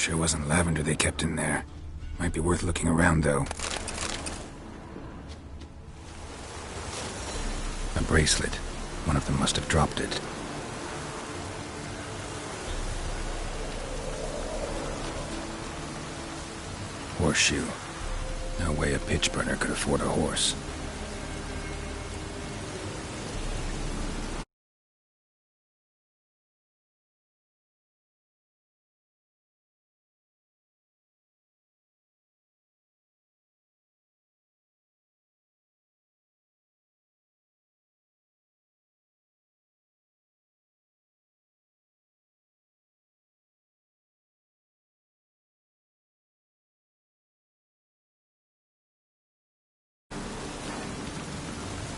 Sure wasn't lavender they kept in there. Might be worth looking around, though. A bracelet. One of them must have dropped it. Horseshoe. No way a pitch burner could afford a horse.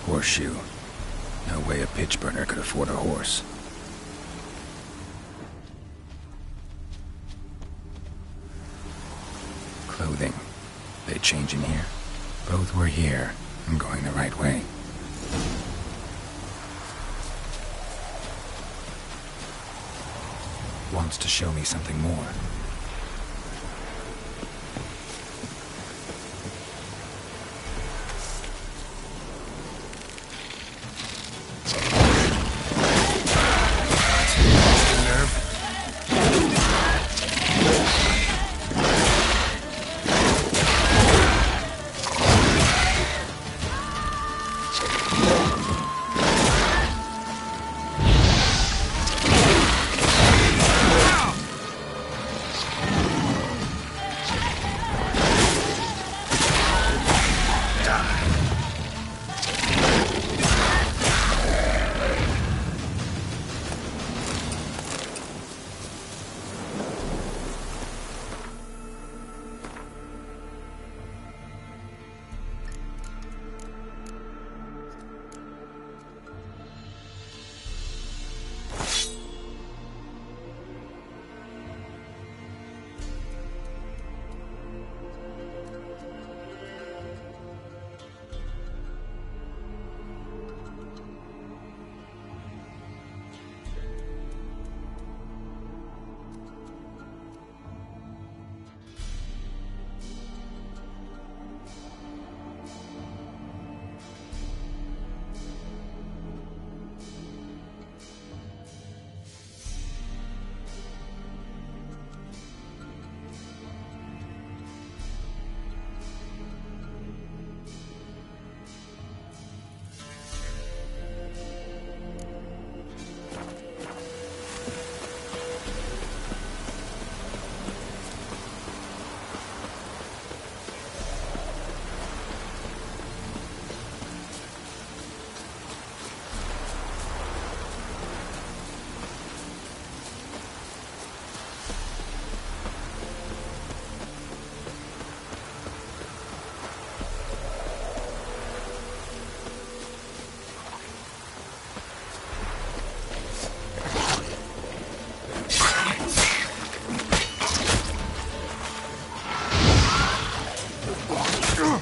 Horseshoe. No way a pitch burner could afford a horse. Clothing. They change in here? Both were here. I'm going the right way. Wants to show me something more.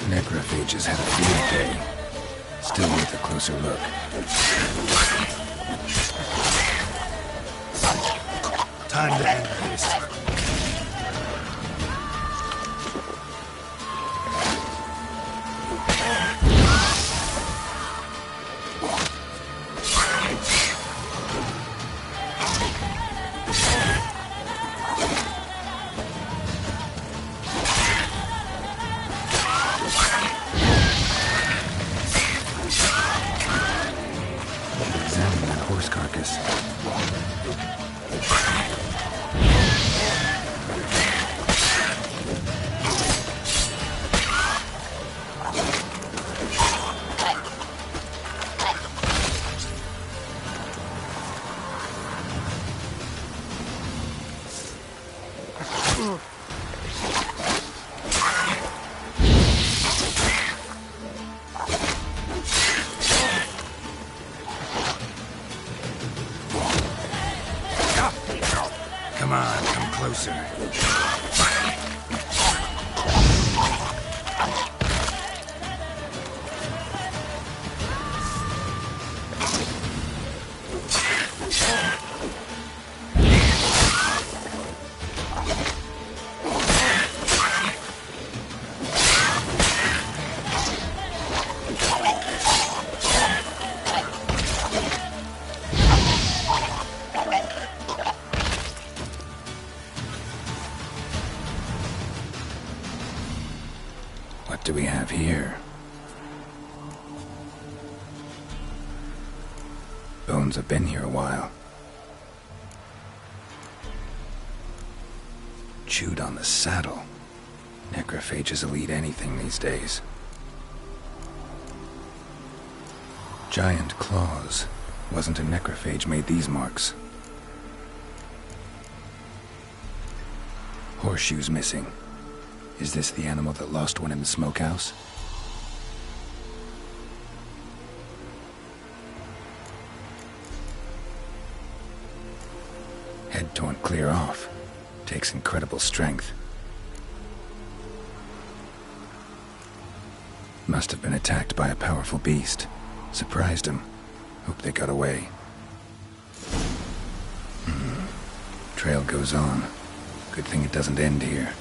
Necrophages had a field day. Still worth a closer look. Time to end this. Examine that horse carcass. Come on, come closer. do we have here? Bones have been here a while. Chewed on the saddle. Necrophages will eat anything these days. Giant claws. Wasn't a necrophage made these marks. Horseshoes missing. Is this the animal that lost one in the smokehouse? Head torn clear off. Takes incredible strength. Must have been attacked by a powerful beast. Surprised him. Hope they got away. Trail goes on. Good thing it doesn't end here.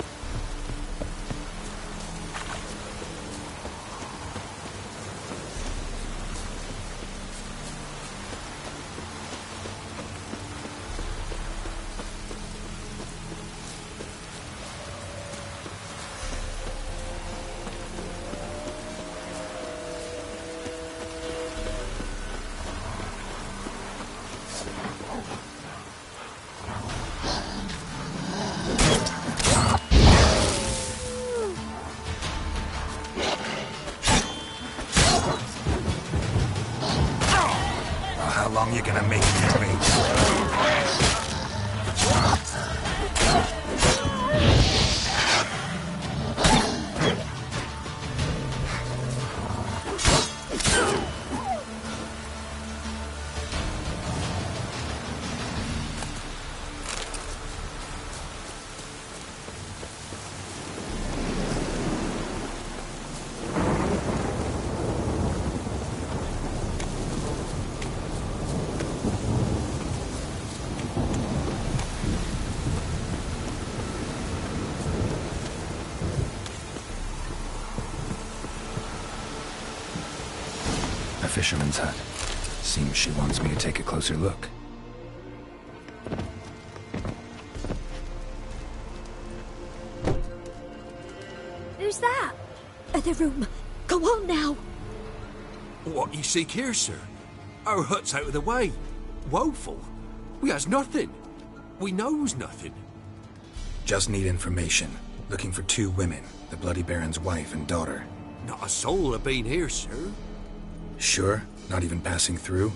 You're gonna make me wait. Fisherman's hut. Seems she wants me to take a closer look. Who's that? Other room. Go on now. What you seek here, sir? Our hut's out of the way. Woeful. We has nothing. We knows nothing. Just need information. Looking for 2 women. The Bloody Baron's wife and daughter. Not a soul have been here, sir. Sure? Not even passing through?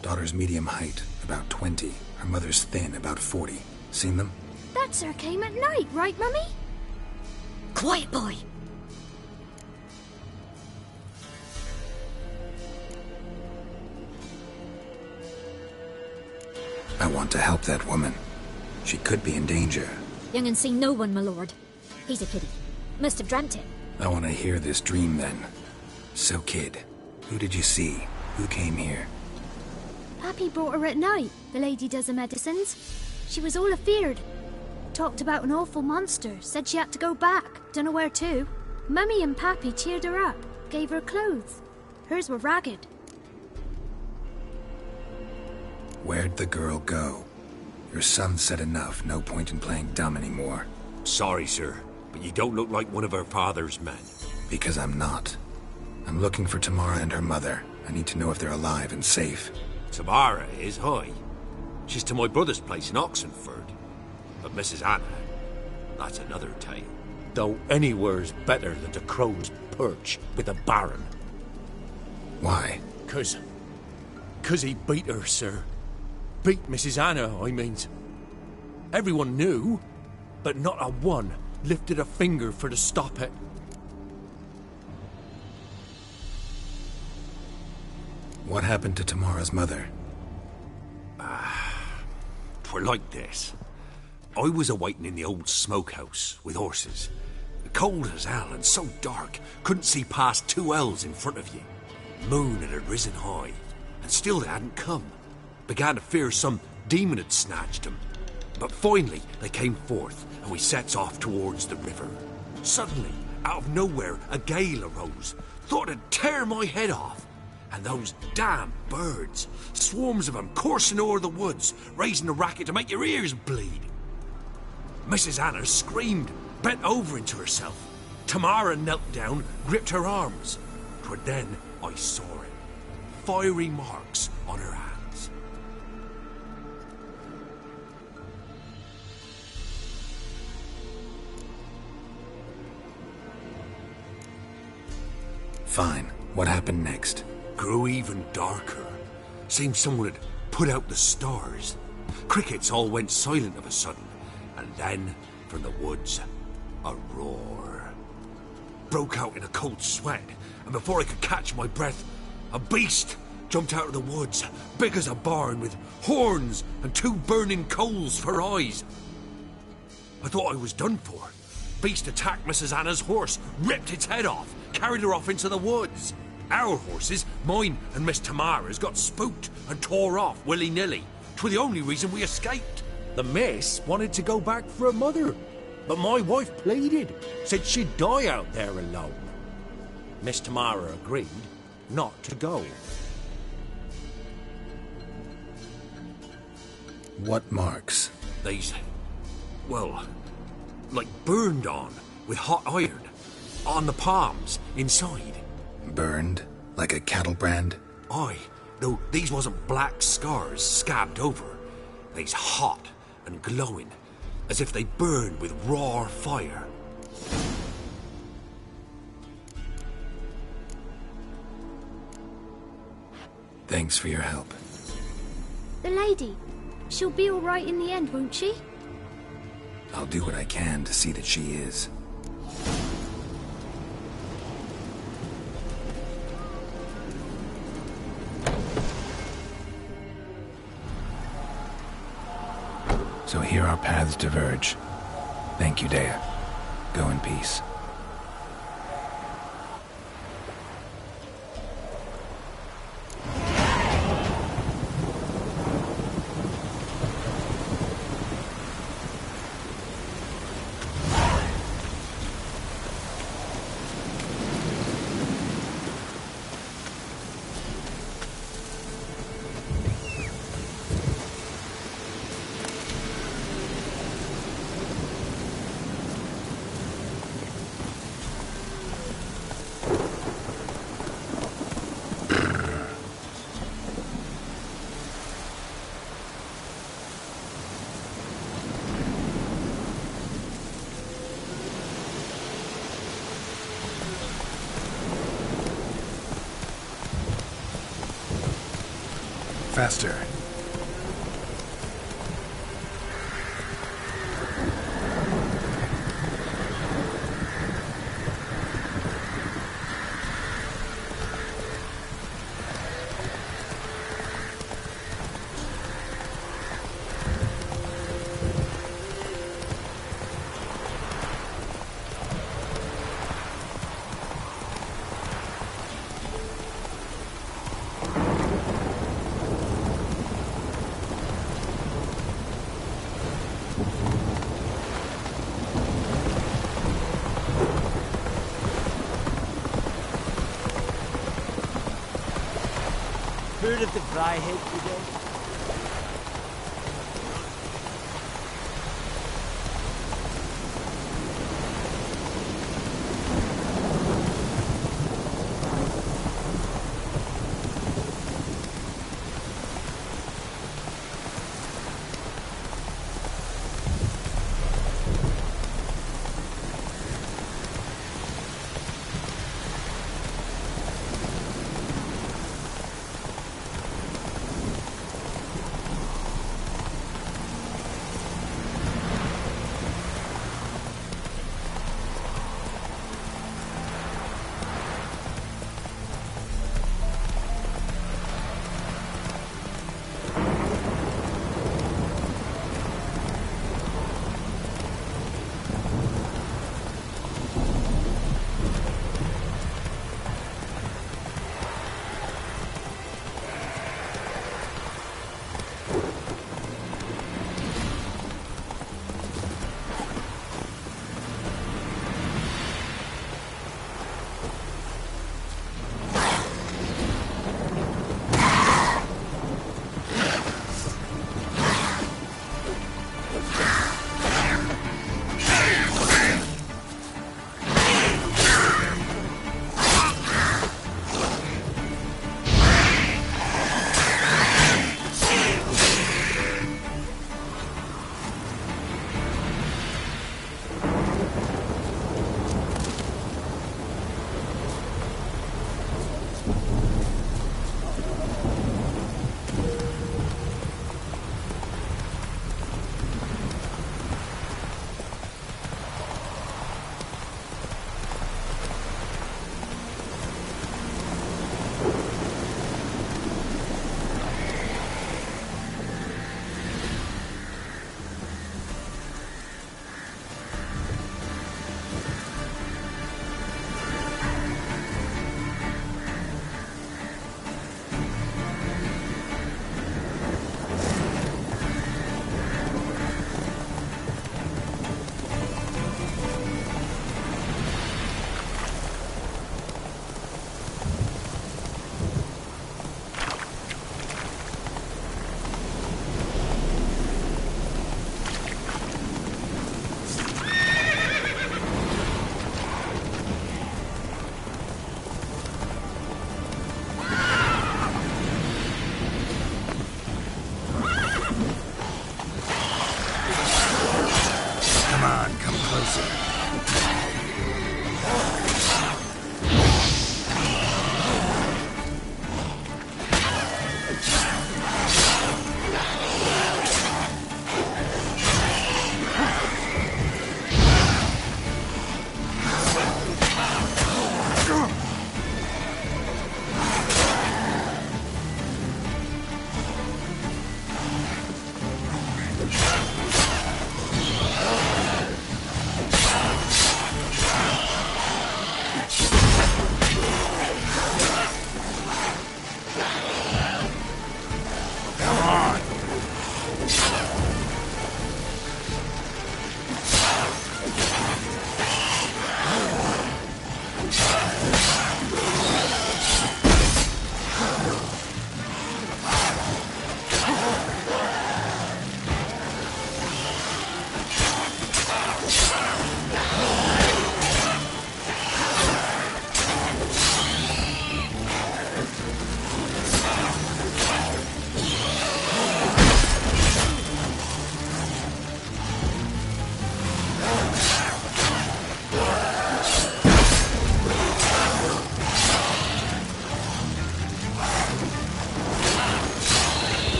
Daughter's medium height, about 20. Her mother's thin, about 40. Seen them? That sir came at night, right, Mummy? Quiet, boy. I want to help that woman. She could be in danger. Young and seen no one, my lord. He's a pity. Must have dreamt it. I want to hear this dream then. So, kid, who did you see? Who came here? Pappy brought her at night, the lady does the medicines. She was all afeared. Talked about an awful monster, said she had to go back, dunno where to. Mummy and Pappy cheered her up, gave her clothes. Hers were ragged. Where'd the girl go? Your son said enough, no point in playing dumb anymore. Sorry, sir, but you don't look like one of her father's men. Because I'm not. I'm looking for Tamara and her mother. I need to know if they're alive and safe. Tamara is, hi. She's to my brother's place in Oxenford. But Mrs. Anna, that's another tale. Though anywhere's better than the Crow's Perch with a Baron. Why? 'Cause he beat her, sir. Beat Mrs. Anna, I mean. Everyone knew, but not a one lifted a finger for to stop it. What happened to Tamara's mother? 'Twere like this. I was awaiting in the old smokehouse with horses. Cold as hell and so dark, couldn't see past 2 ells in front of you. Moon had risen high, and still they hadn't come. Began to fear some demon had snatched them. But finally they came forth, and we sets off towards the river. Suddenly, out of nowhere, a gale arose. Thought it'd tear my head off. And those damn birds, swarms of them coursing o'er the woods, raising a racket to make your ears bleed. Mrs. Anna screamed, bent over into herself. Tamara knelt down, gripped her arms. 'Twere then I saw it. Fiery marks on her hands. Fine. What happened next? Grew even darker. Seemed someone had put out the stars. Crickets all went silent of a sudden, and then, from the woods, a roar. Broke out in a cold sweat, and before I could catch my breath, a beast jumped out of the woods, big as a barn, with horns and 2 burning coals for eyes. I thought I was done for. Beast attacked Mrs. Anna's horse, ripped its head off, carried her off into the woods. Our horses, mine and Miss Tamara's, got spooked and tore off willy-nilly. 'Twere the only reason we escaped. The miss wanted to go back for her mother, but my wife pleaded, said she'd die out there alone. Miss Tamara agreed not to go. What marks? These, well, like burned on with hot iron. On the palms, inside. Burned? Like a cattle brand? Aye, though these wasn't black scars scabbed over. They's hot and glowing, as if they burned with raw fire. Thanks for your help. The lady. She'll be all right in the end, won't she? I'll do what I can to see that she is. So here our paths diverge. Thank you, Dea. Go in peace. Faster. Heard of the Vryhead today?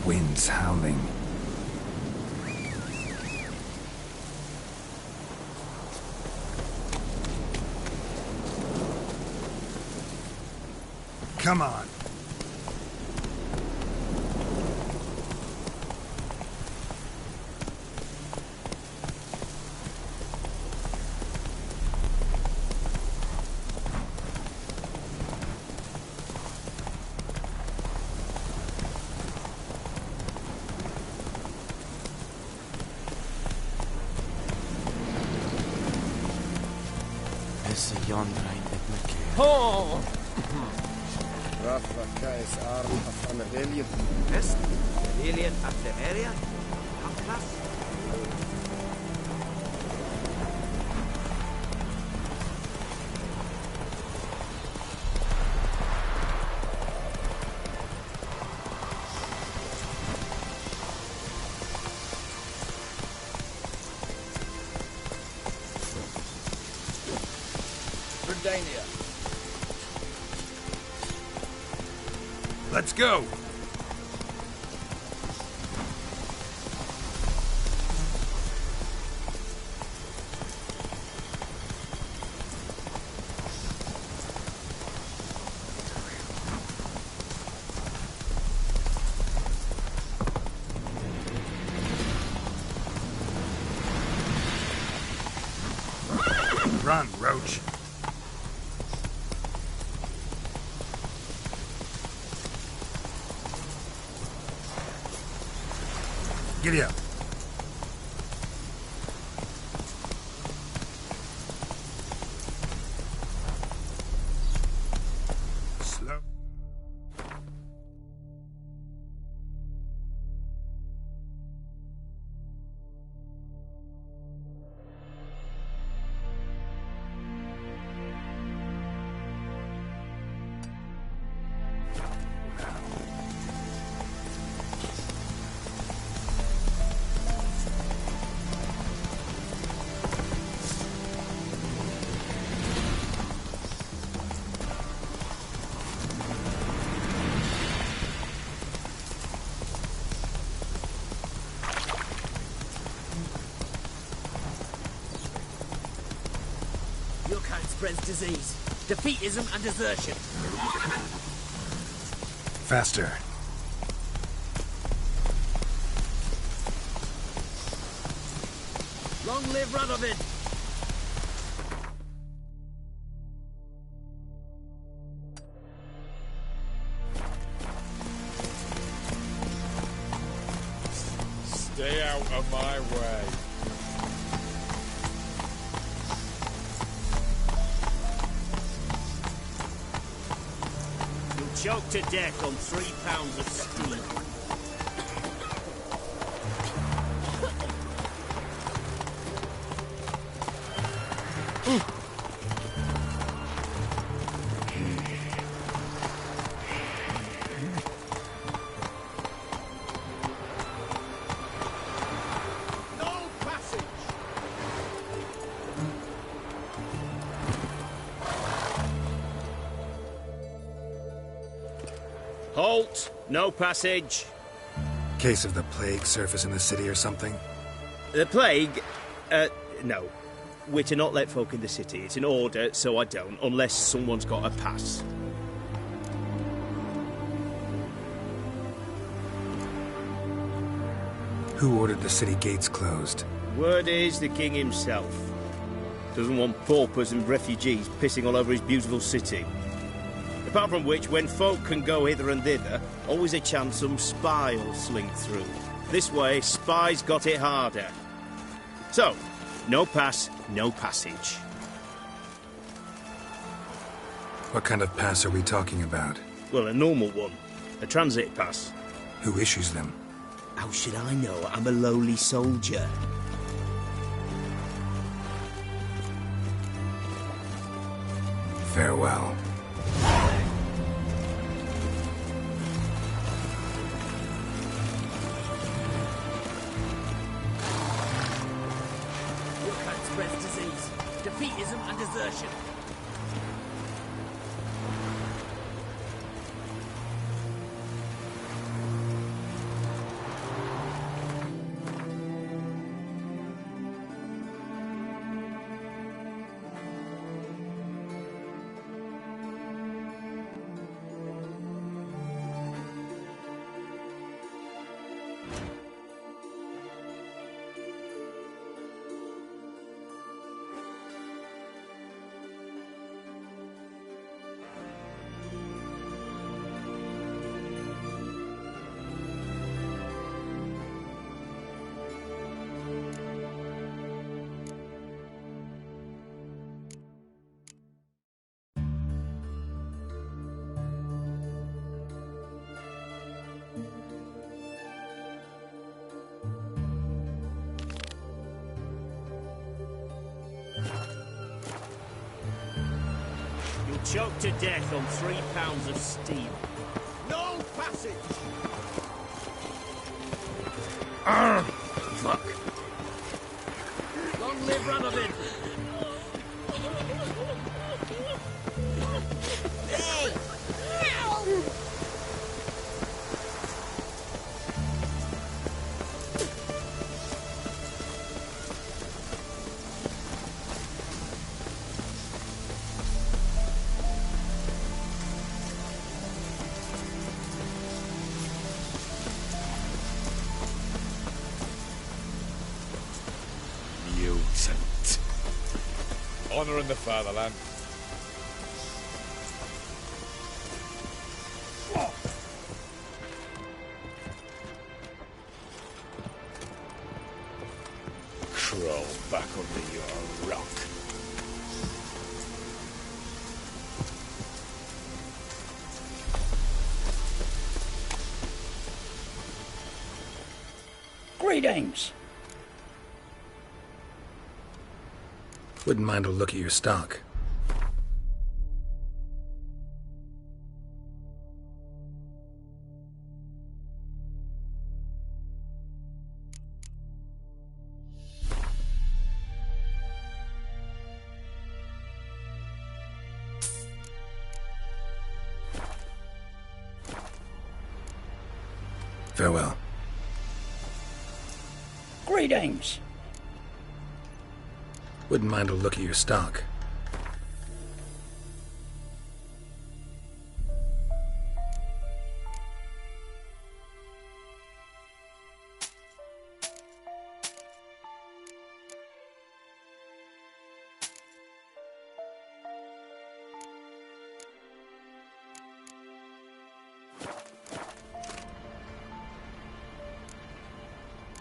Winds howling. Come on. Oh! Rafa Kais Arm of Amerelian. Est? Aurelian of Temeria? How Verdania. Let's go. Run, Roach. Giddy up. Slow. spreads disease, defeatism and desertion. Faster. Long live Radovid! Stay out of my way. You'll choke to death on 3 pounds of steam. Halt! No passage. Case of the plague surface in the city or something? The plague? No. We're to not let folk in the city. It's an order, so I don't, unless someone's got a pass. Who ordered the city gates closed? Word is the king himself. Doesn't want paupers and refugees pissing all over his beautiful city. Apart from which, when folk can go hither and thither, always a chance some spy will slink through. This way, spies got it harder. So, no pass, no passage. What kind of pass are we talking about? Well, a normal one. A transit pass. Who issues them? How should I know? I'm a lowly soldier. Farewell. Your kind spreads disease, defeatism and desertion. Choked to death on 3 pounds of steam. No passage! Fuck. Long live Radovid! Hey! Mutant. Honor in the fatherland. Crawl back under your rock. Greetings. Wouldn't mind a look at your stock. Farewell. Greetings. Wouldn't mind a look at your stock.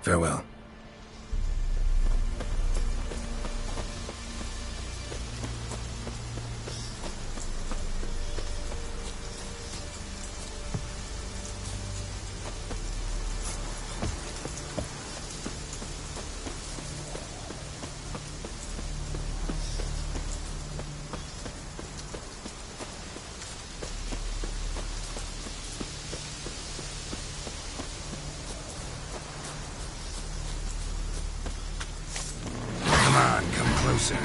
Farewell. Closer.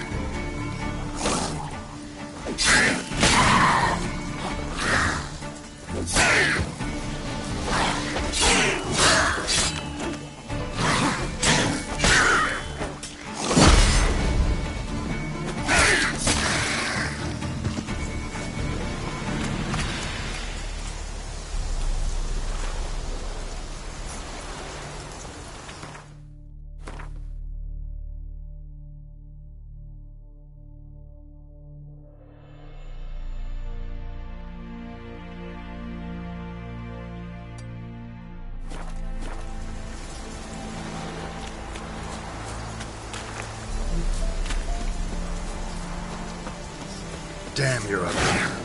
Damn, you're up there.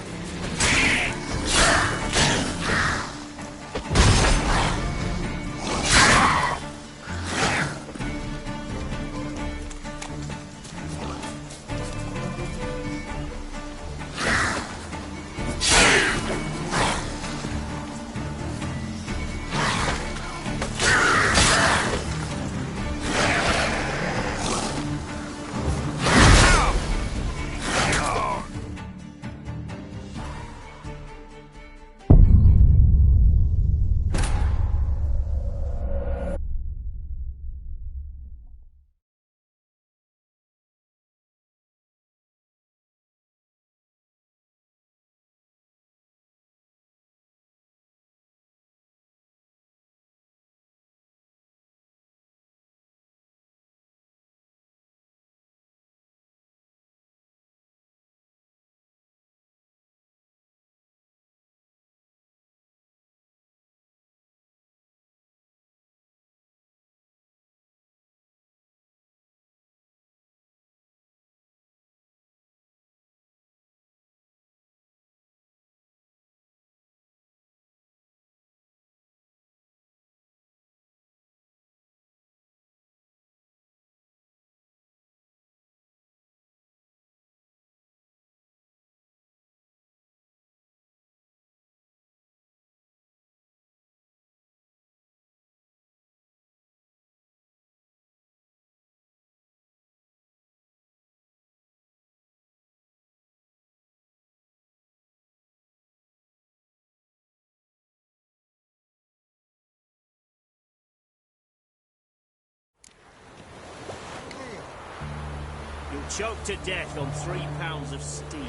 You'll choke to death on 3 pounds of steel.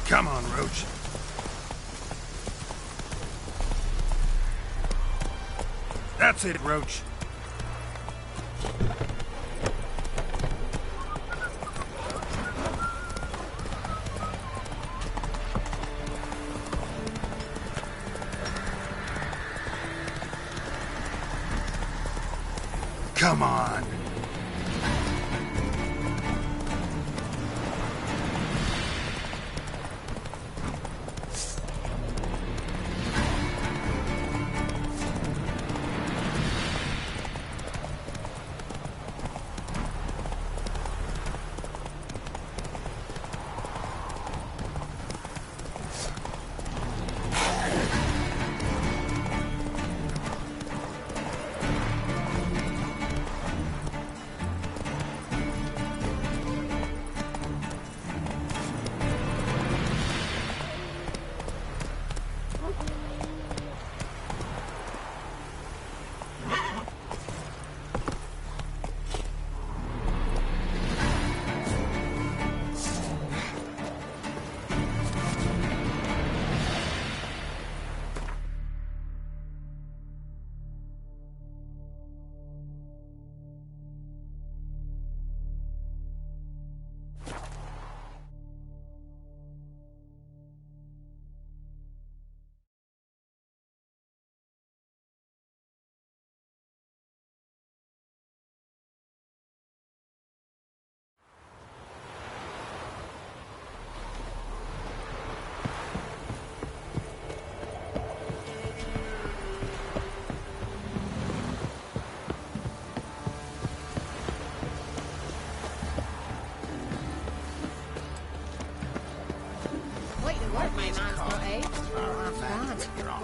Come on, Roach. That's it, Roach. Come on.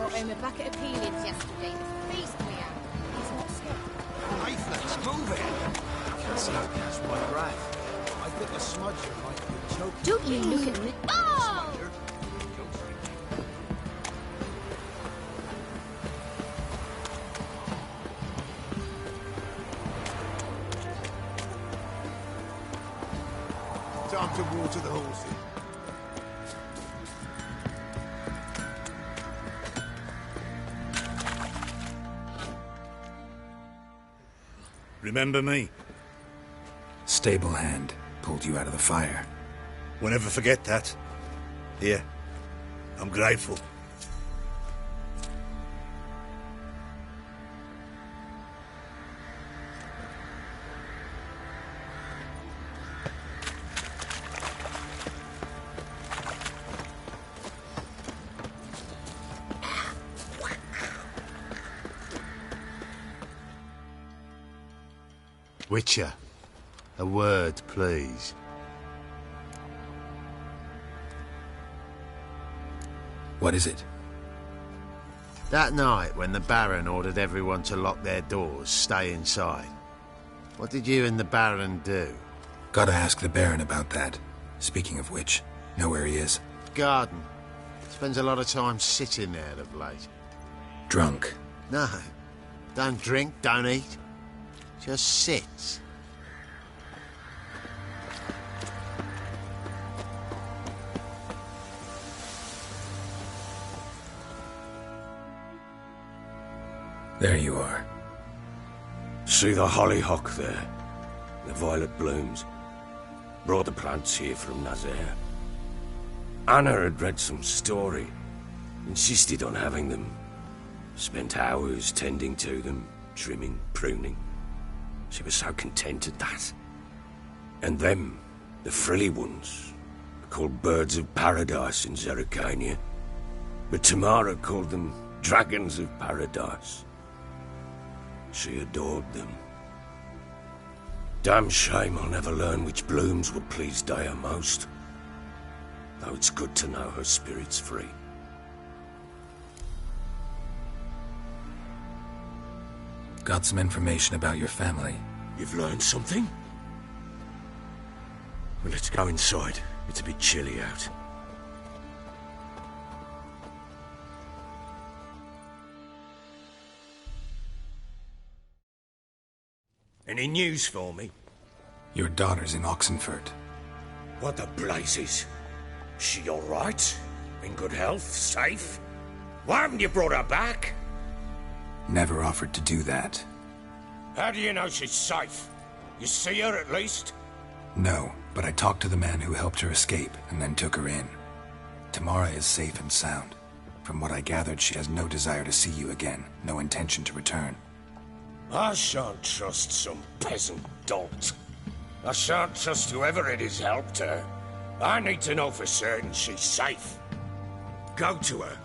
Brought home a bucket of peelings yesterday. The feast we had. He's not scared. Lifeless, move it! I can see how catch my breath. I think a smudger might be choking. Don't you look at me. Oh! Time to water the horses. Remember me? Stable hand pulled you out of the fire. We'll never forget that. Here, I'm grateful. Witcher, a word, please. What is it? That night when the Baron ordered everyone to lock their doors, stay inside. What did you and the Baron do? Gotta ask the Baron about that. Speaking of which, know where he is? Garden. Spends a lot of time sitting there of late. Drunk. No. Don't drink, don't eat. Just sits. There you are. See the hollyhock there? The violet blooms. Brought the plants here from Nazaire. Anna had read some story. Insisted on having them. Spent hours tending to them, trimming, pruning. She was so content at that. And them, the frilly ones, are called birds of paradise in Zerrikania. But Tamara called them dragons of paradise. She adored them. Damn shame I'll never learn which blooms would please Daya most. Though it's good to know her spirit's free. Got some information about your family. You've learned something? Well, let's go inside. It's a bit chilly out. Any news for me? Your daughter's in Oxenfurt. What the blazes? She all right? In good health? Safe? Why haven't you brought her back? never offered to do that. How do you know she's safe? You see her at least? No, but I talked to the man who helped her escape and then took her in. Tamara is safe and sound. From what I gathered, she has no desire to see you again, no intention to return. I shan't trust some peasant dolt. I shan't trust whoever it is helped her. I need to know for certain she's safe. Go to her.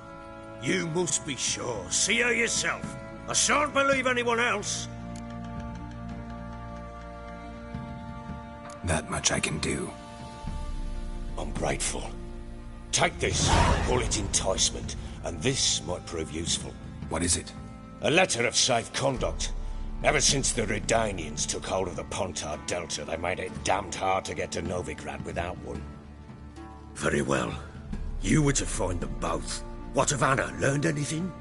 You must be sure. See her yourself. I shan't believe anyone else. That much I can do. I'm grateful. Take this, call it enticement, and this might prove useful. What is it? A letter of safe conduct. Ever since the Redanians took hold of the Pontard Delta, they made it damned hard to get to Novigrad without one. Very well. You were to find them both. What of Anna? Learned anything?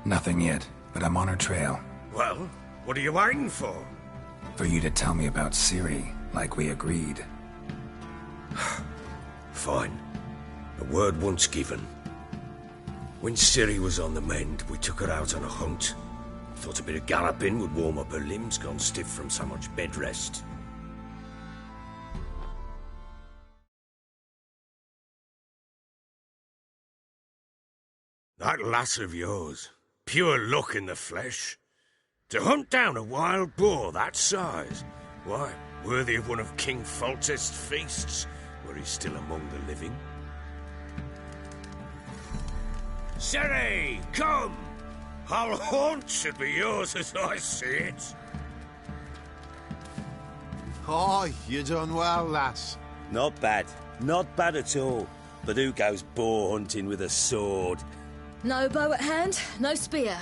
Nothing yet, but I'm on her trail. Well, what are you waiting for? For you to tell me about Ciri, like we agreed. Fine. A word once given. When Ciri was on the mend, we took her out on a hunt. Thought a bit of galloping would warm up her limbs, gone stiff from so much bed rest. That lass of yours, pure luck in the flesh. To hunt down a wild boar that size, why, worthy of one of King Foltest's feasts, were he still among the living. Ciri, come! Whole haunt should be yours as I see it. Aye, you done well, lass. Not bad. Not bad at all. But who goes boar hunting with a sword? No bow at hand, no spear.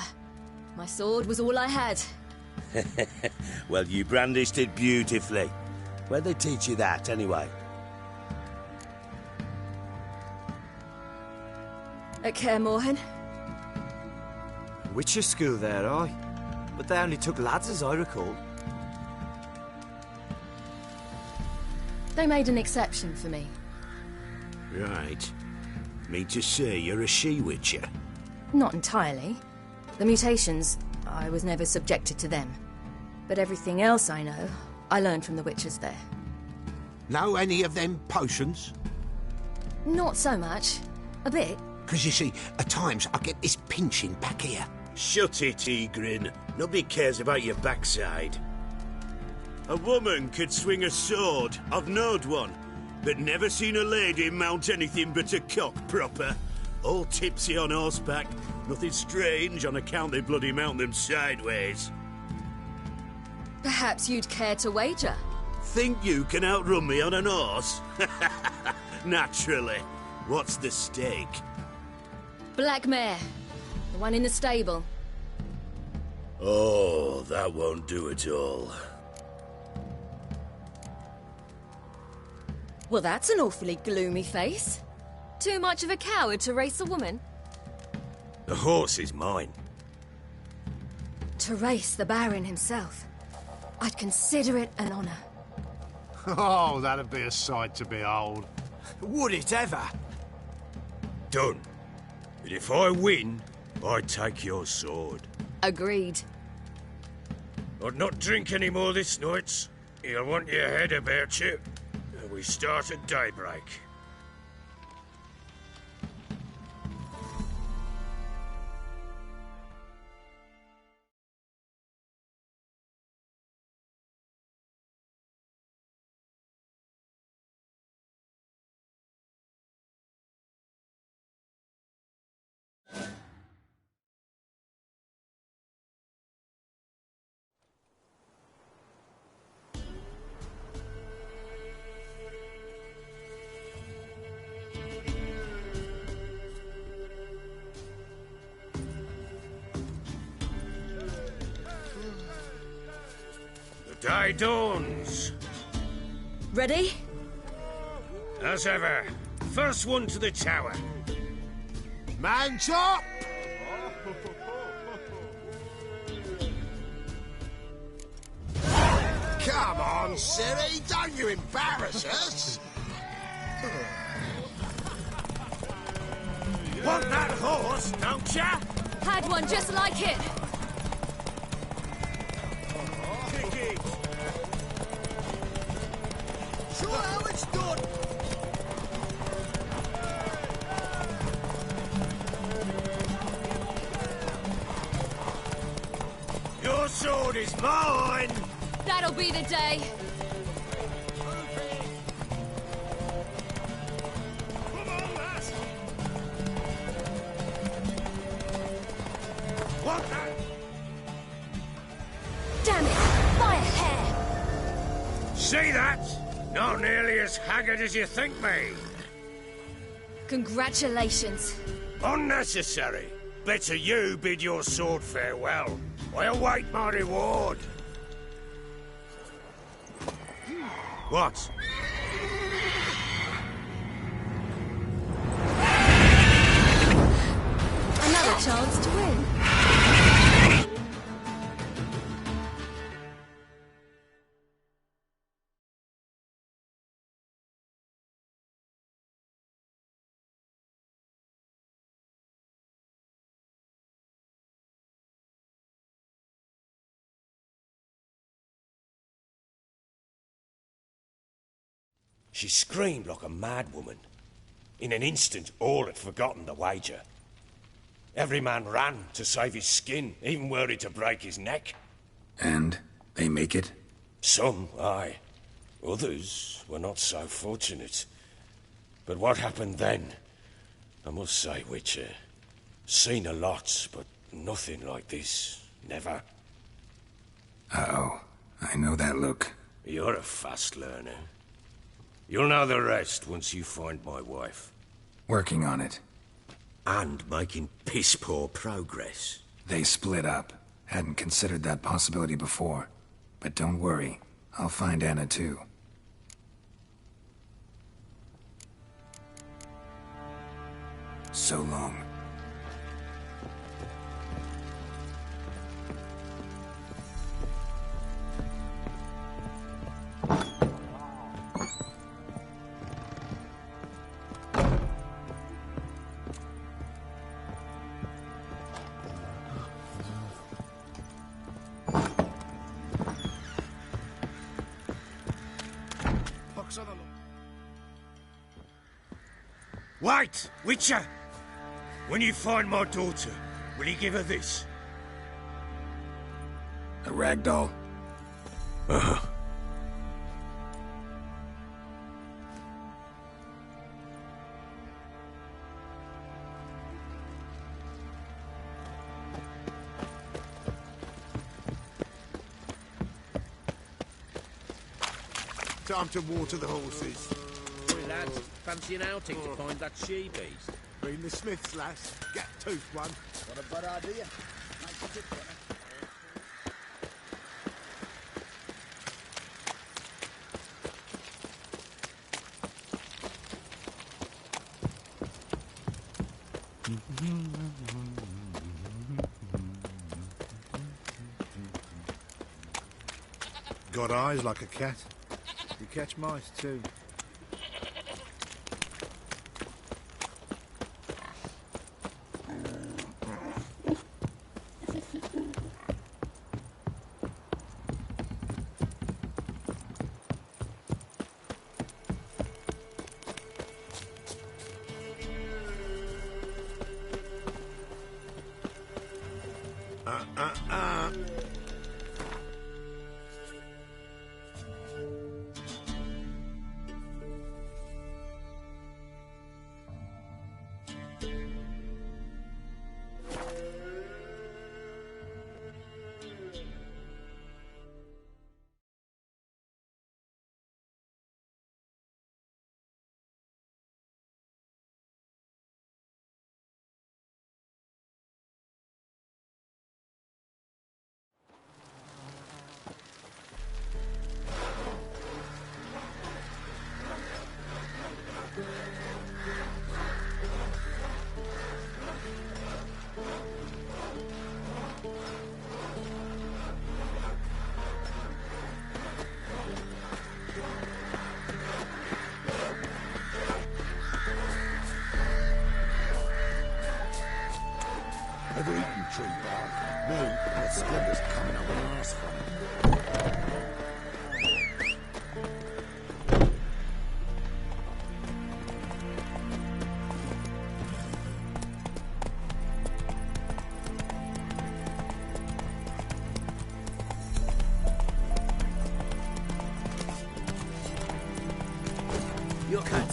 My sword was all I had. Well, you brandished it beautifully. Where'd they teach you that, anyway? At Kaer Morhen. Witcher school there, aye. But they only took lads, as I recall. They made an exception for me. Right. Mean to say you're a she-witcher? Not entirely. The mutations, I was never subjected to them. But everything else I know, I learned from the witchers there. Know any of them potions? Not so much. A bit. Because you see, at times I get this pinching back here. Shut it, Egrin. Nobody cares about your backside. A woman could swing a sword. I've knowed one. But never seen a lady mount anything but a cock proper. All tipsy on horseback. Nothing strange on account they bloody mount them sideways. Perhaps you'd care to wager? Think you can outrun me on an horse? Naturally. What's the stake? Black mare. The one in the stable. Oh, that won't do at all. Well, that's an awfully gloomy face. Too much of a coward to race a woman? The horse is mine. To race the Baron himself. I'd consider it an honor. Oh, that'd be a sight to behold. Would it ever? Done. But if I win, I take your sword. Agreed. I'd not drink any more this night. You'll want your head about you. We start at daybreak. Day dawns. Ready? As ever. First one to the tower. Man's up! Come on, Ciri, don't you embarrass us! Want that horse, don't ya? Had one just like it. how it's done! Your sword is mine! That'll be the day. Come on, lass! What the? Damn it! By a hair! See that? Not nearly as haggard as you think me. Congratulations. Unnecessary. Better you bid your sword farewell. I await my reward. What? Another chance to win. She screamed like a mad woman. In an instant, all had forgotten the wager. Every man ran to save his skin, even worried to break his neck. And they make it? Some, aye. Others were not so fortunate. But what happened then? I must say, Witcher, seen a lot, but nothing like this. Never. Uh-oh. I know that look. You're a fast learner. You'll know the rest once you find my wife. Working on it. And making piss-poor progress. They split up. Hadn't considered that possibility before. But don't worry. I'll find Anna too. So long. Wait, Witcher! When you find my daughter, will you give her this? A ragdoll? Uh-huh. Time to water the horses. Hey lads, fancy an outing to find that she-beast? Bring the Smiths, lass. Get toothed one. What a bad idea. Makes it better. Got eyes like a cat. You catch mice too. Ever eaten tree bark? No, the splinter's coming up an arse from it.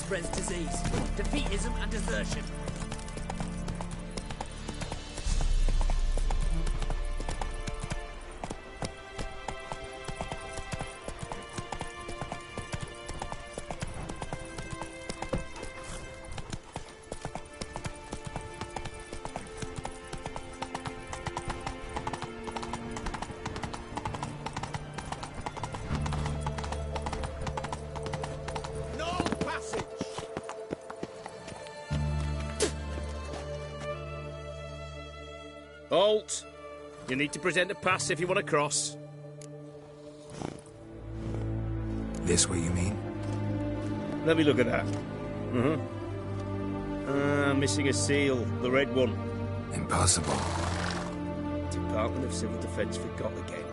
spreads disease, defeatism and desertion. Halt! You need to present a pass if you want to cross. This way, you mean? Let me look at that. Missing a seal, the red one. Impossible. Department of Civil Defence forgot again.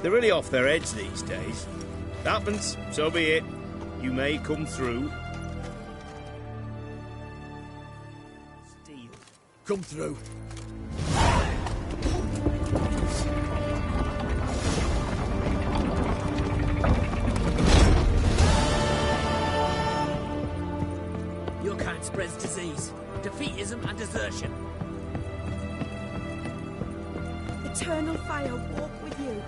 They're really off their heads these days. Happens, so be it. You may come through. Steve, come through. Your kind spreads disease, defeatism and desertion. Eternal fire walk with you.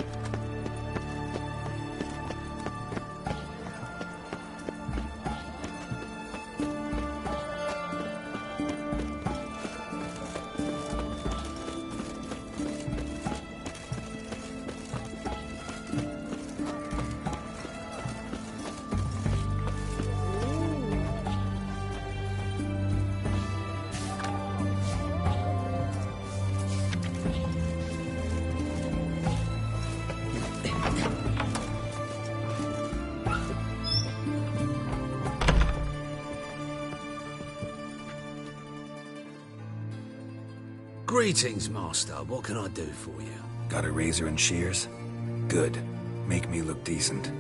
Greetings, Master. What can I do for you? Got a razor and shears? Good. Make me look decent.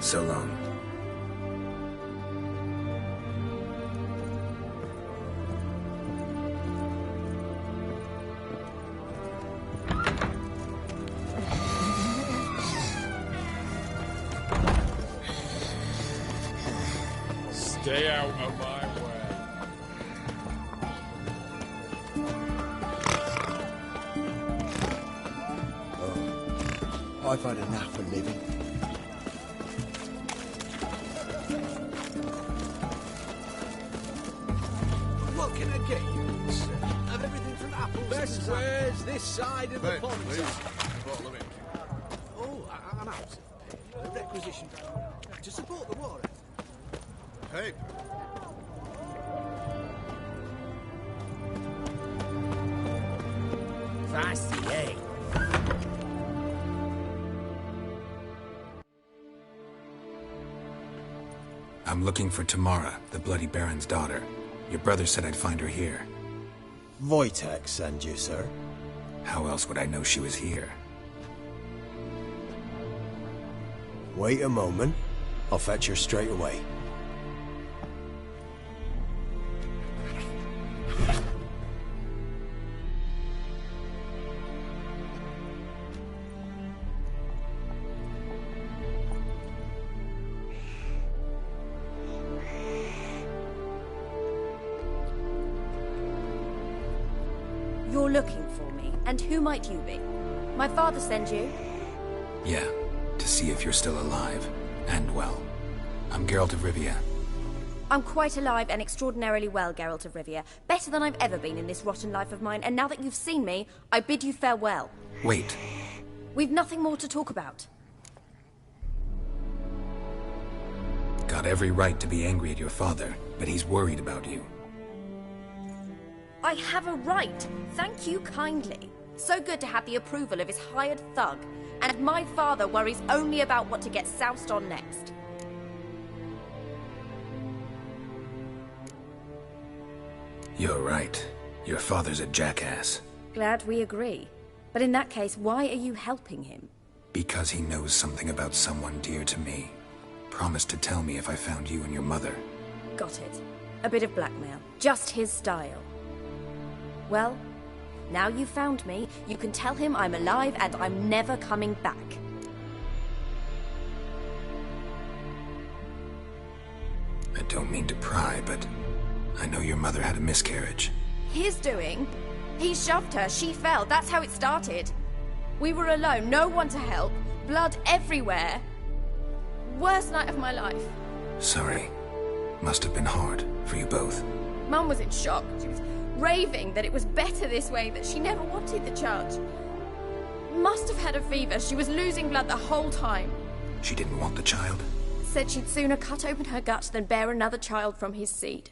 So long. Stay out of my way. Oh, I've had enough of living. What can I get you, sir? Of everything from apples Best to wares this side of the Ben, pond. please. Bottle of it. Oh, I'm out. A requisition to support the war. Hey. Fancy, eh? I'm looking for Tamara, the Bloody Baron's daughter. Your brother said I'd find her here. Wojtek sent you, sir. How else would I know she was here? Wait a moment. I'll fetch her straight away. You're looking for me, and who might you be? My father sent you? Yeah, to see if you're still alive. And well. I'm Geralt of Rivia. I'm quite alive and extraordinarily well, Geralt of Rivia. Better than I've ever been in this rotten life of mine, and now that you've seen me, I bid you farewell. Wait. We've nothing more to talk about. Got every right to be angry at your father, but he's worried about you. I have a right. Thank you kindly. So good to have the approval of his hired thug. And my father worries only about what to get soused on next. You're right. Your father's a jackass. Glad we agree. But in that case, why are you helping him? Because he knows something about someone dear to me. Promised to tell me if I found you and your mother. Got it. A bit of blackmail. Just his style. Well, now you've found me, you can tell him I'm alive and I'm never coming back. I don't mean to pry, but I know your mother had a miscarriage. His doing? He shoved her, she fell, that's how it started. We were alone, no one to help, blood everywhere. Worst night of my life. Sorry. Must have been hard for you both. Mum was in shock. She was raving that it was better this way, that she never wanted the child. Must have had a fever. She was losing blood the whole time. She didn't want the child? Said she'd sooner cut open her gut than bear another child from his seed.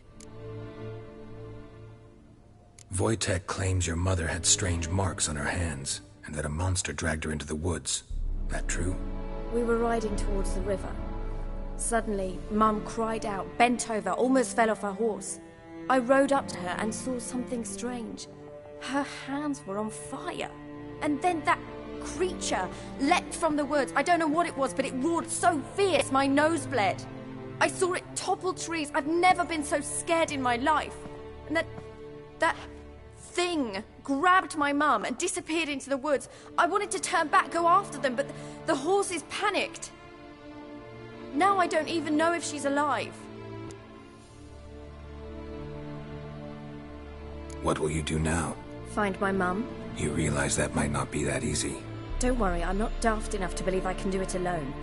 Wojtek claims your mother had strange marks on her hands, and that a monster dragged her into the woods. That true? We were riding towards the river. Suddenly, Mum cried out, bent over, almost fell off her horse. I rode up to her and saw something strange. Her hands were on fire. And then that creature leapt from the woods. I don't know what it was, but it roared so fierce, my nose bled. I saw it topple trees. I've never been so scared in my life. And that thing grabbed my mum and disappeared into the woods. I wanted to turn back, go after them, but the horses panicked. Now I don't even know if she's alive. What will you do now? Find my mum. You realize that might not be that easy. Don't worry, I'm not daft enough to believe I can do it alone.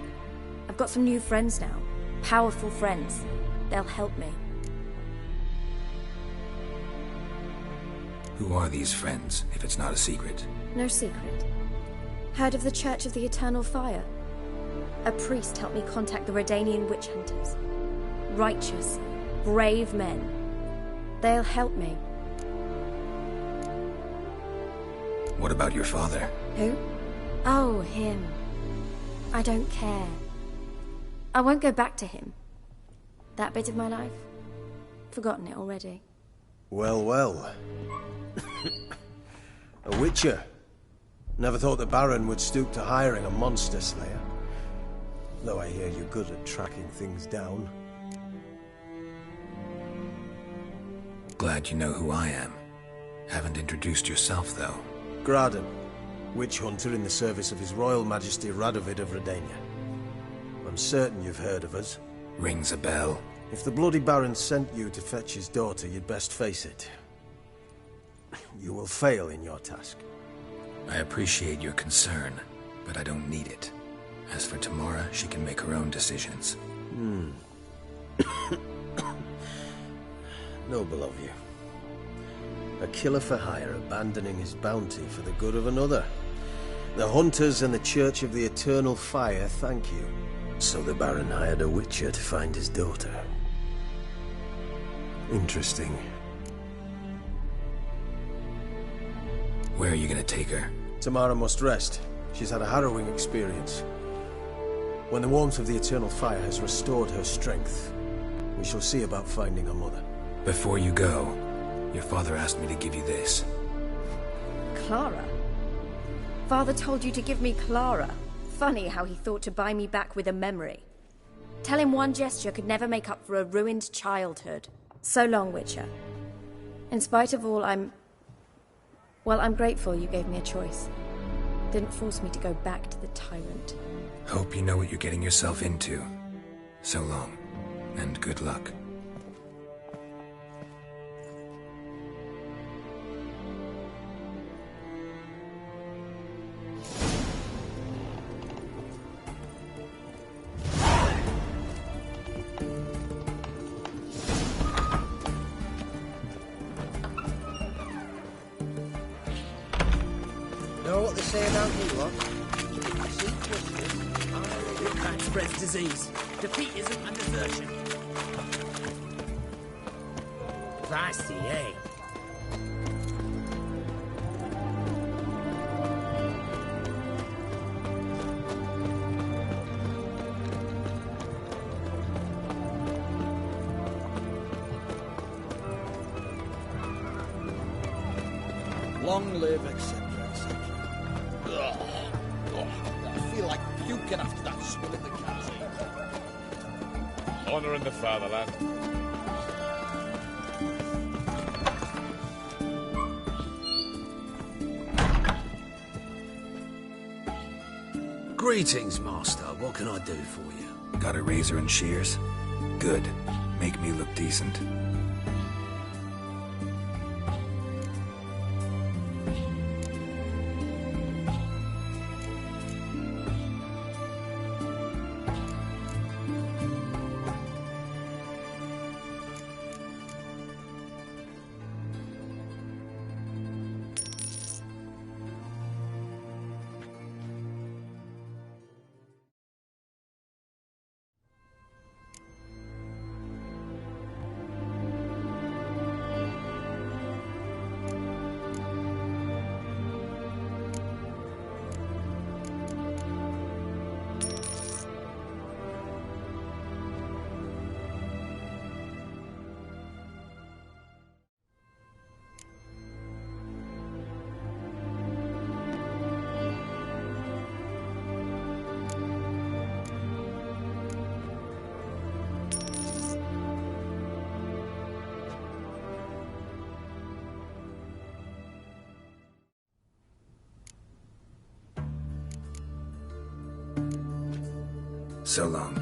I've got some new friends now. Powerful friends. They'll help me. Who are these friends, if it's not a secret? No secret. Heard of the Church of the Eternal Fire? A priest helped me contact the Redanian witch hunters. Righteous, brave men. They'll help me. What about your father? Who? Oh, him. I don't care. I won't go back to him. That bit of my life? Forgotten it already. Well, well. A witcher. Never thought the Baron would stoop to hiring a monster slayer. Though I hear you're good at tracking things down. Glad you know who I am. Haven't introduced yourself, though. Graden, witch hunter in the service of His Royal Majesty Radovid of Redania. I'm certain you've heard of us. Rings a bell. If the Bloody Baron sent you to fetch his daughter, you'd best face it. You will fail in your task. I appreciate your concern, but I don't need it. As for Tamara, she can make her own decisions. Noble of you. A killer for hire abandoning his bounty for the good of another. The hunters and the Church of the Eternal Fire thank you. So the Baron hired a witcher to find his daughter. Interesting. Where are you gonna take her? Tamara must rest. She's had a harrowing experience. When the warmth of the Eternal Fire has restored her strength, we shall see about finding her mother. Before you go, your father asked me to give you this. Clara? Father told you to give me Clara. Funny how he thought to buy me back with a memory. Tell him one gesture could never make up for a ruined childhood. So long, Witcher. In spite of all, I'm grateful you gave me a choice. Didn't force me to go back to the tyrant. Hope you know what you're getting yourself into. So long, and good luck. Know what they say about you, what? What kind spreads disease? Defeatism and desertion. Feisty, eh? Long live, etc., etc. I feel like puking after that spill in the cat. Honouring the fatherland. Greetings, Master. What can I do for you? Got a razor and shears? Good. Make me look decent. So long.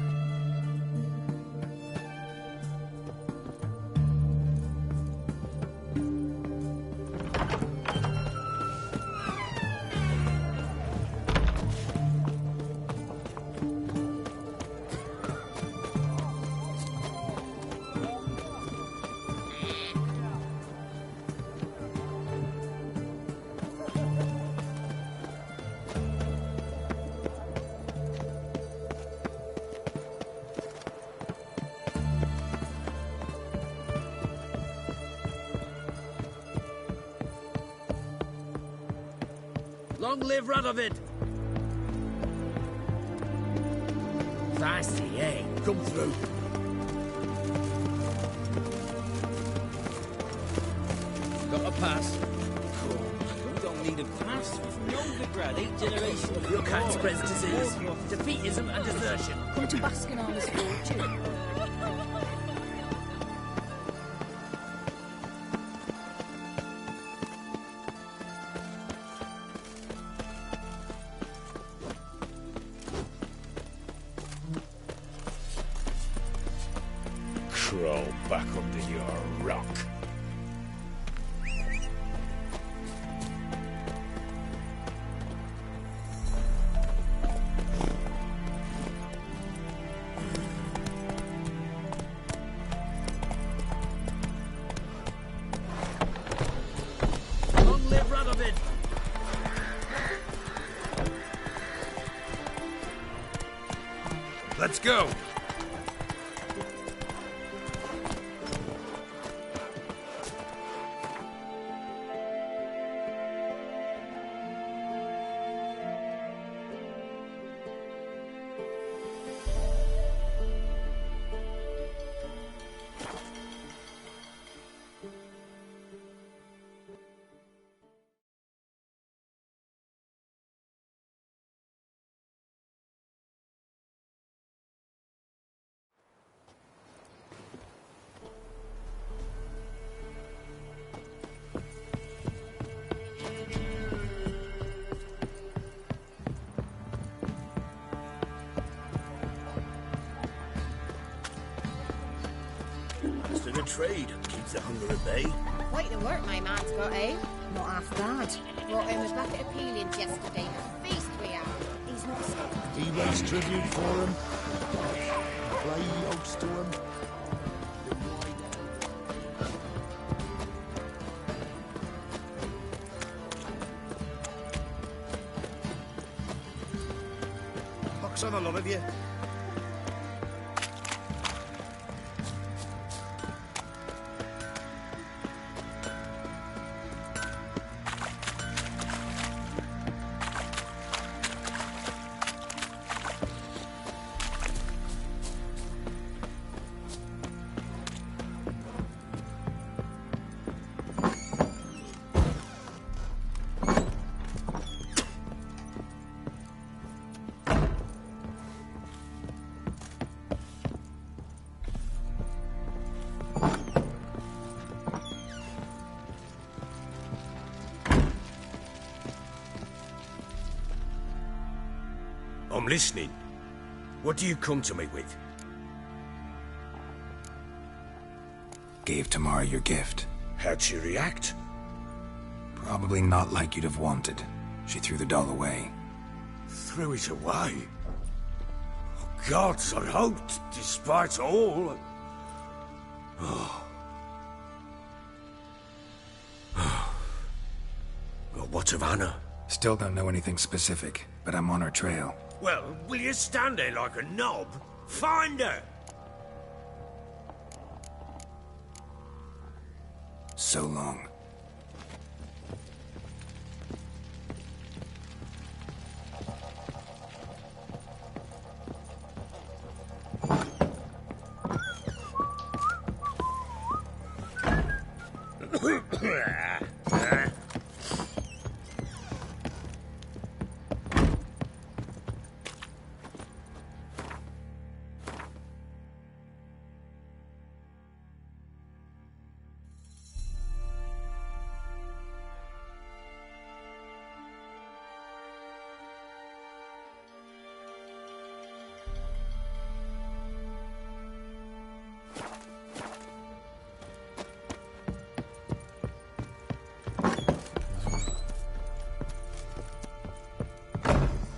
Long live Radovid! Feisty, eh? Come through. Got a pass? Cool. We don't need a pass. We're from Novigrad, 8 generations. Your kind spreads disease, defeatism and desertion. Come to Baskin-Armor's fortune. Crawl back under your rock. Long live Radovid! Let's go! trade, keeps the hunger at bay. Quite the work my man's got, eh? Not half bad. Brought him a bucket of peelings yesterday. A feast we had. He's not sick. He raised tribute for him. Play oats to him. Pox on the lot of you. I'm listening. What do you come to me with? Gave Tamara your gift. How'd she react? Probably not like you'd have wanted. She threw the doll away. Threw it away? Oh, gods, I hoped, despite all... Oh. Well, what of Anna? Still don't know anything specific, but I'm on her trail. Well, will you stand there like a knob? Find her! So long.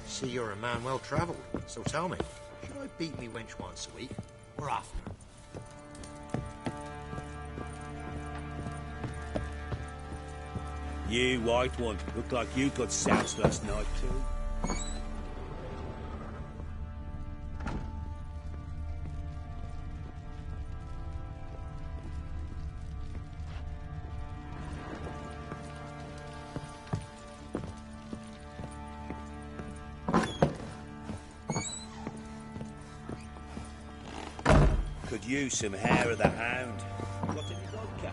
See, you're a man well travelled, so tell me, should I beat me wench once a week, or after? You white one, look like you got soused last night too. Could use some hair of the hound. Got any vodka?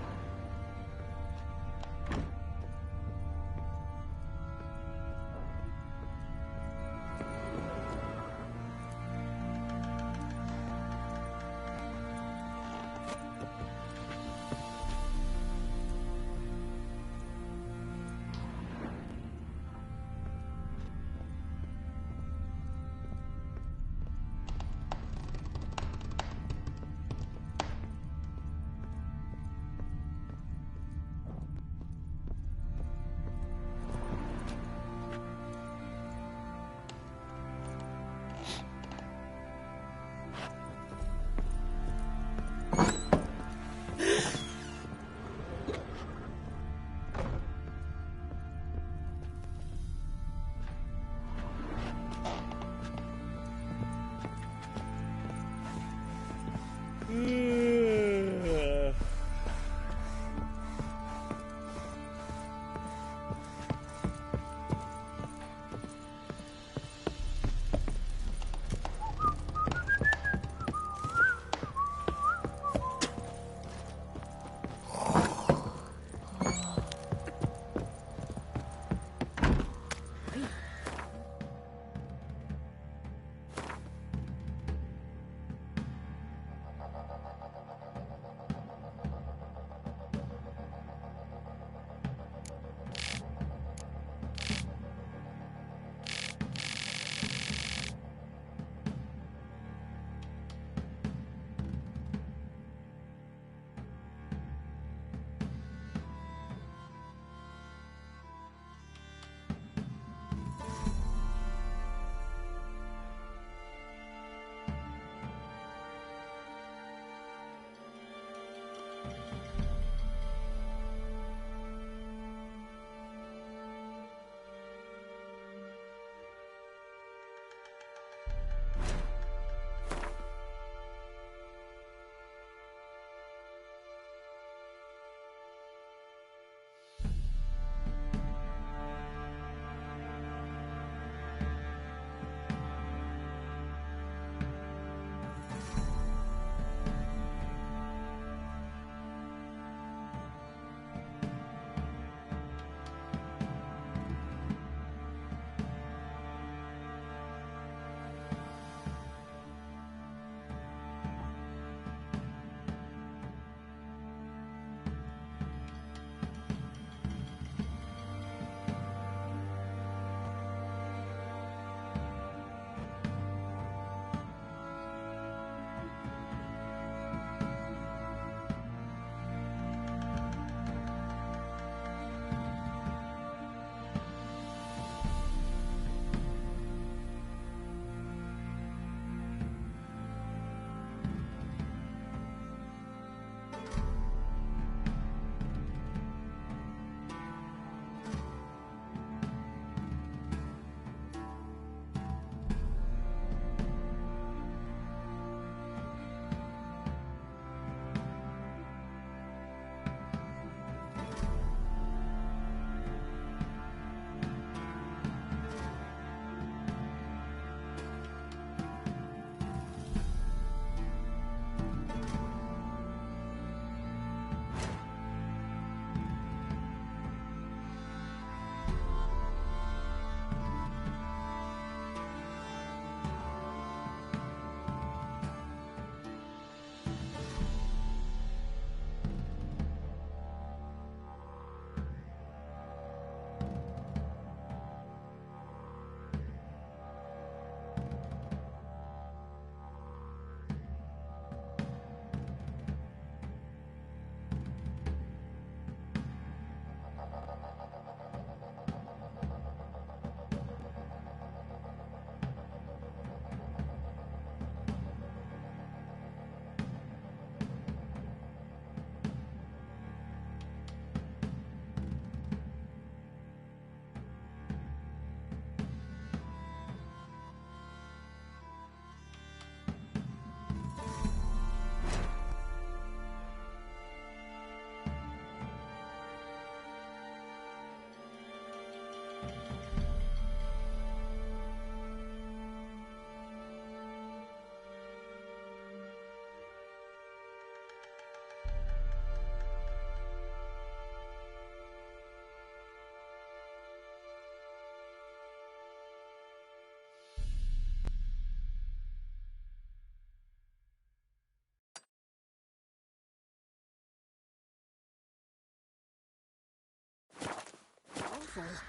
careful.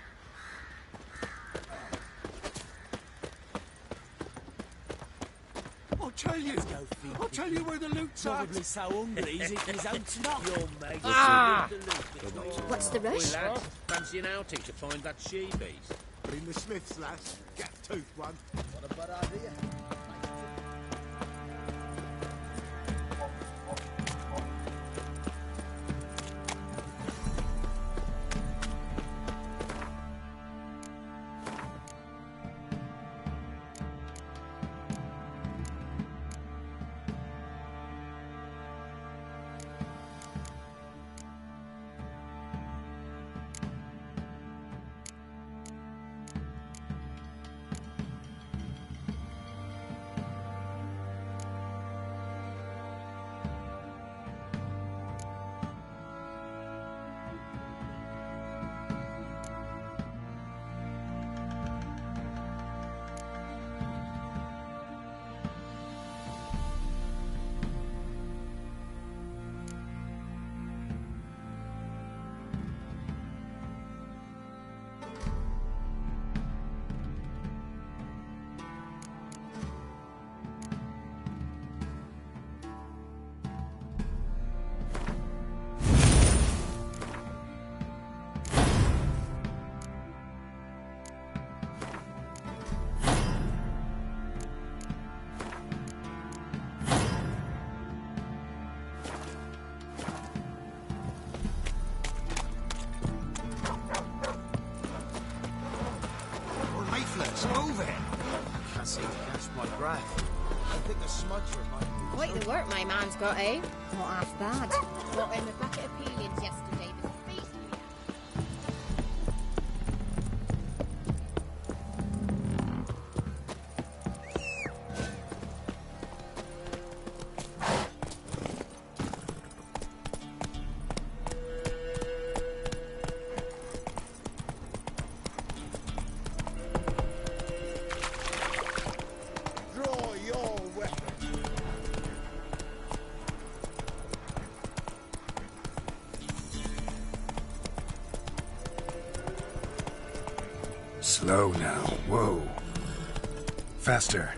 I'll tell you where the loot's at. Probably so hungry he's eating his own snuff. Your mate. What's the rush? Oi, lad, fancy an outing to find that she-beast? In the Smiths, lass. Gap-toothed one. What a bad idea. Move it! I can't seem to catch my breath. I think the smudger might be... Quite the work my man's got, eh? Not half bad. Brought him a bucket of peelings yesterday. The beast Slow now. Whoa. Faster.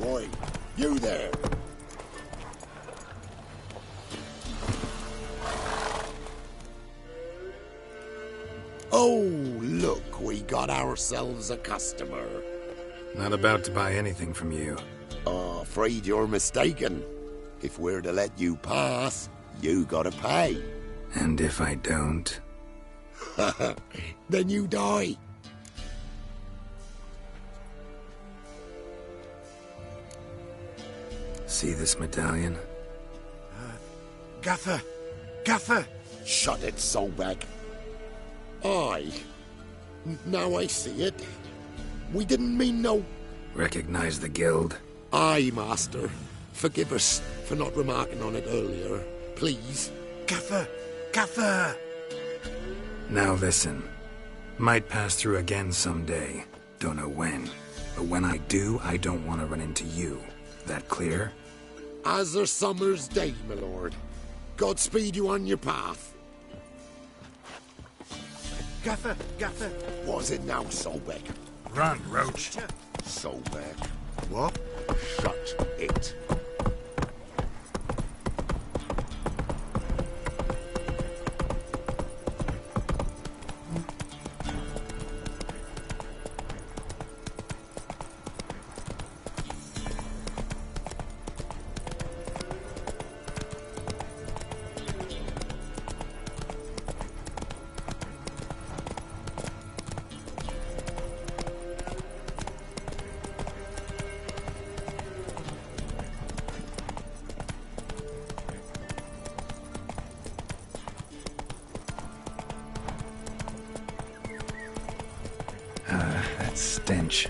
Oi, you there! Oh, look, we got ourselves a customer. Not about to buy anything from you. Afraid you're mistaken. If we're to let you pass, you gotta pay. And if I don't? Then you die. See this medallion? Gaffer! Gaffer! Shut it, Solbag. Aye. Now I see it. We didn't mean no... Recognize the guild? Aye, Master. Forgive us for not remarking on it earlier. Please. Gaffer! Gaffer! Now listen. Might pass through again someday. Don't know when. But when I do, I don't want to run into you. That clear? As a summer's day, my lord. Godspeed you on your path. Gaffer, Gaffer. Was it now, Solbeck? Run, Roach. Solberg. What? Shut it. That stench.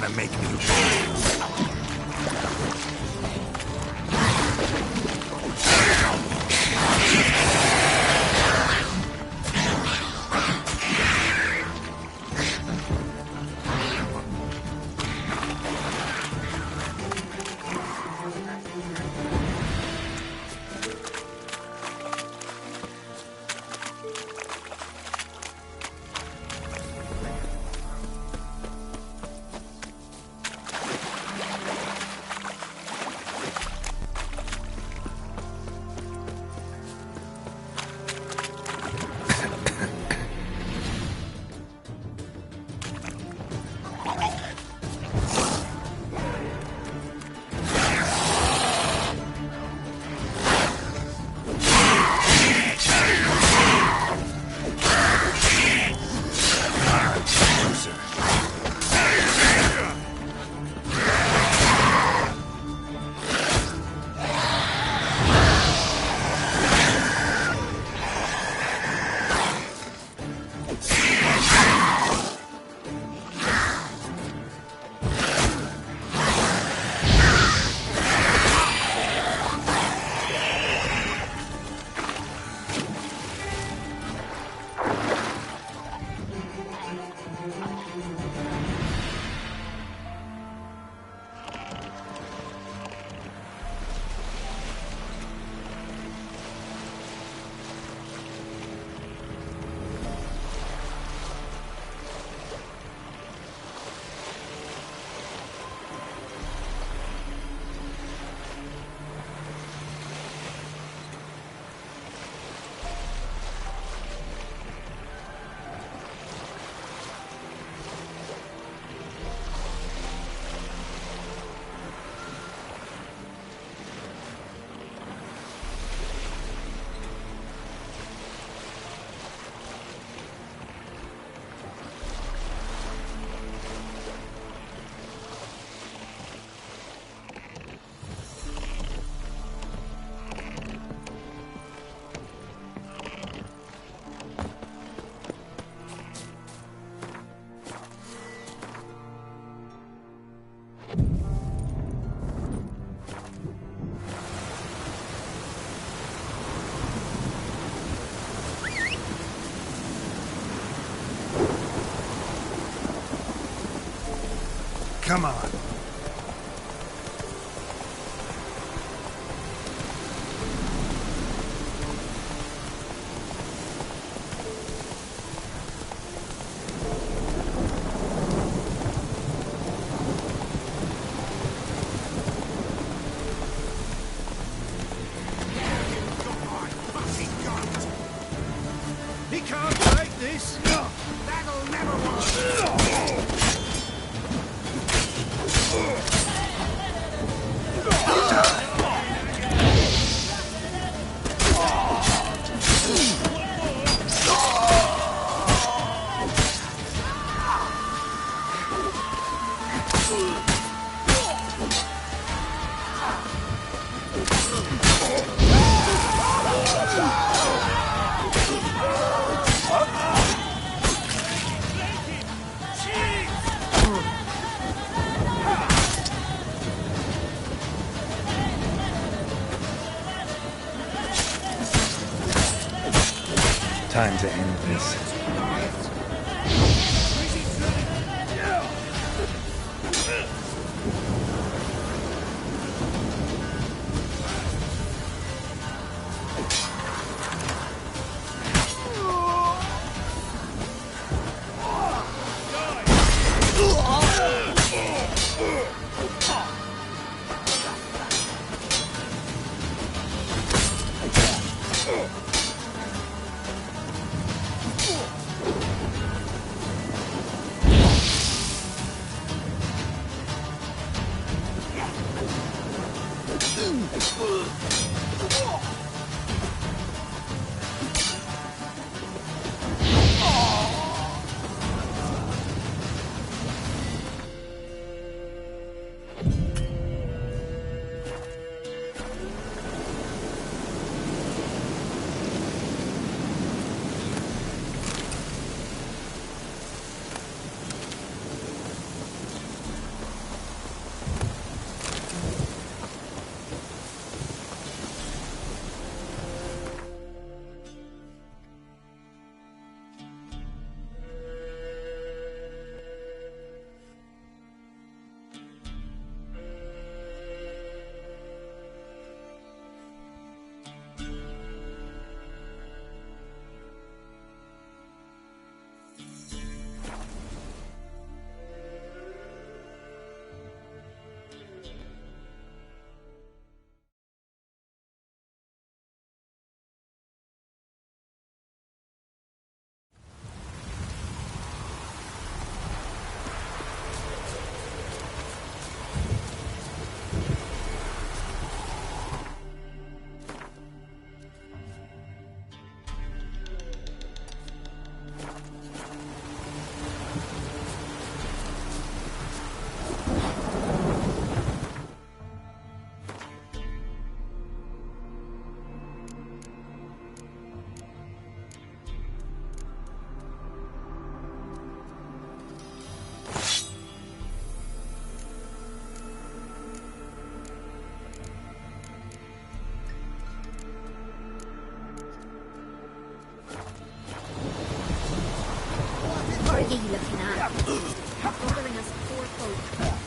gonna make me win. Come on. He can't take this! That'll never work! Time to end this. What are ye looking at? Bothering us poor folk.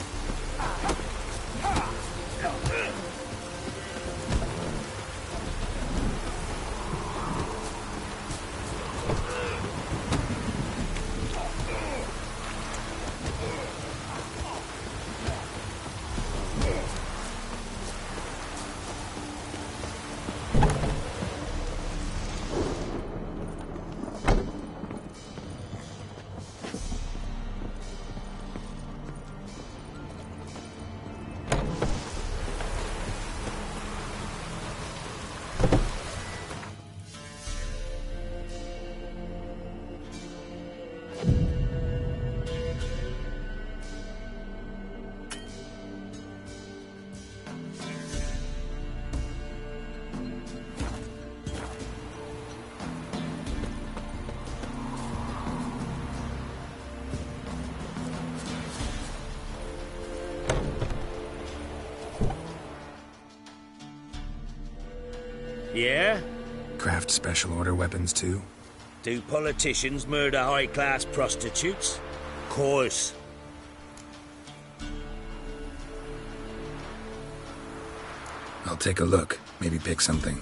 Yeah? Craft special order weapons too? Do politicians murder high-class prostitutes? Course. I'll take a look. Maybe pick something.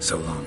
So long.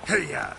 Hey-ya!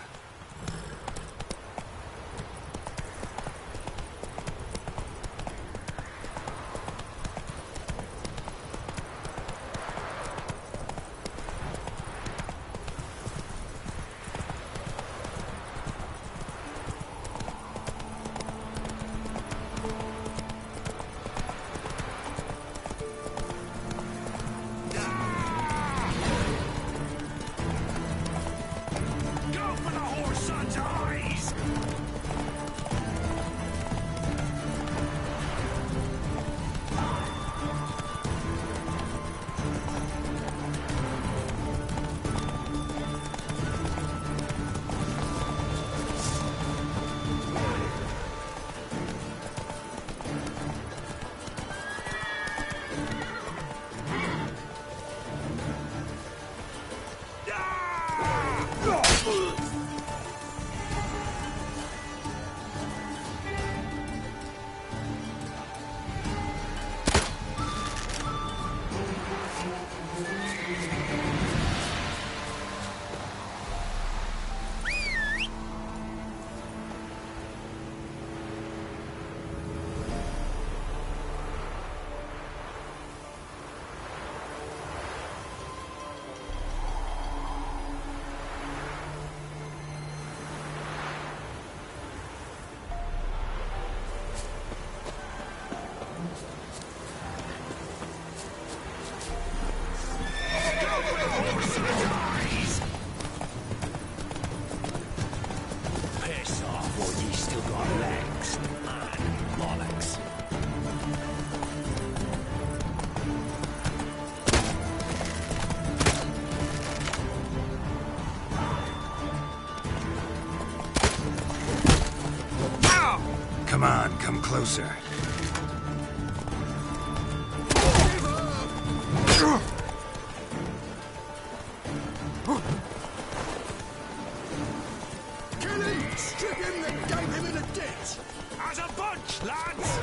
Come on, come closer. Kill him! Strip him, then dump him in a ditch! As a bunch, lads!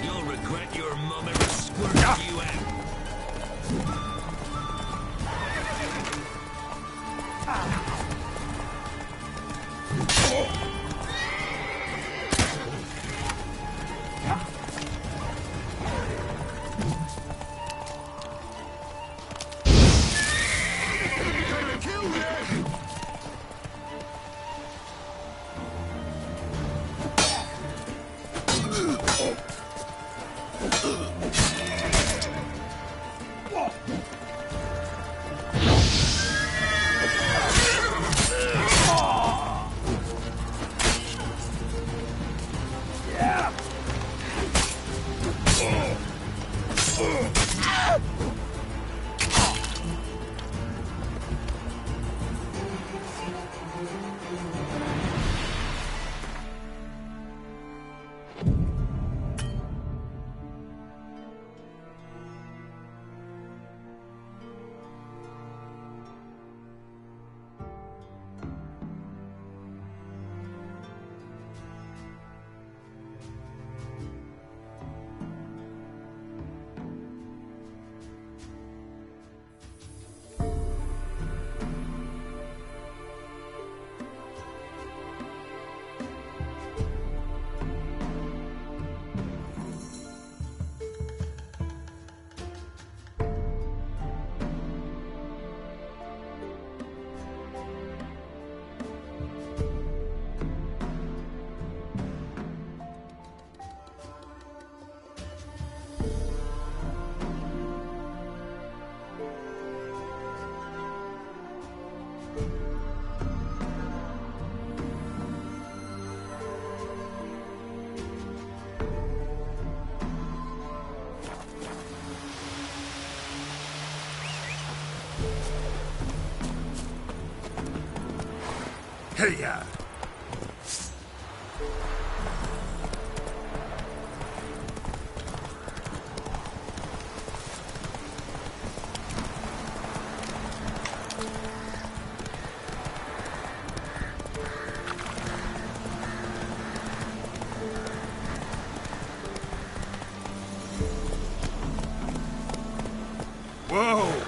You'll regret your mum ever squirted you out. Hey-ya! Whoa!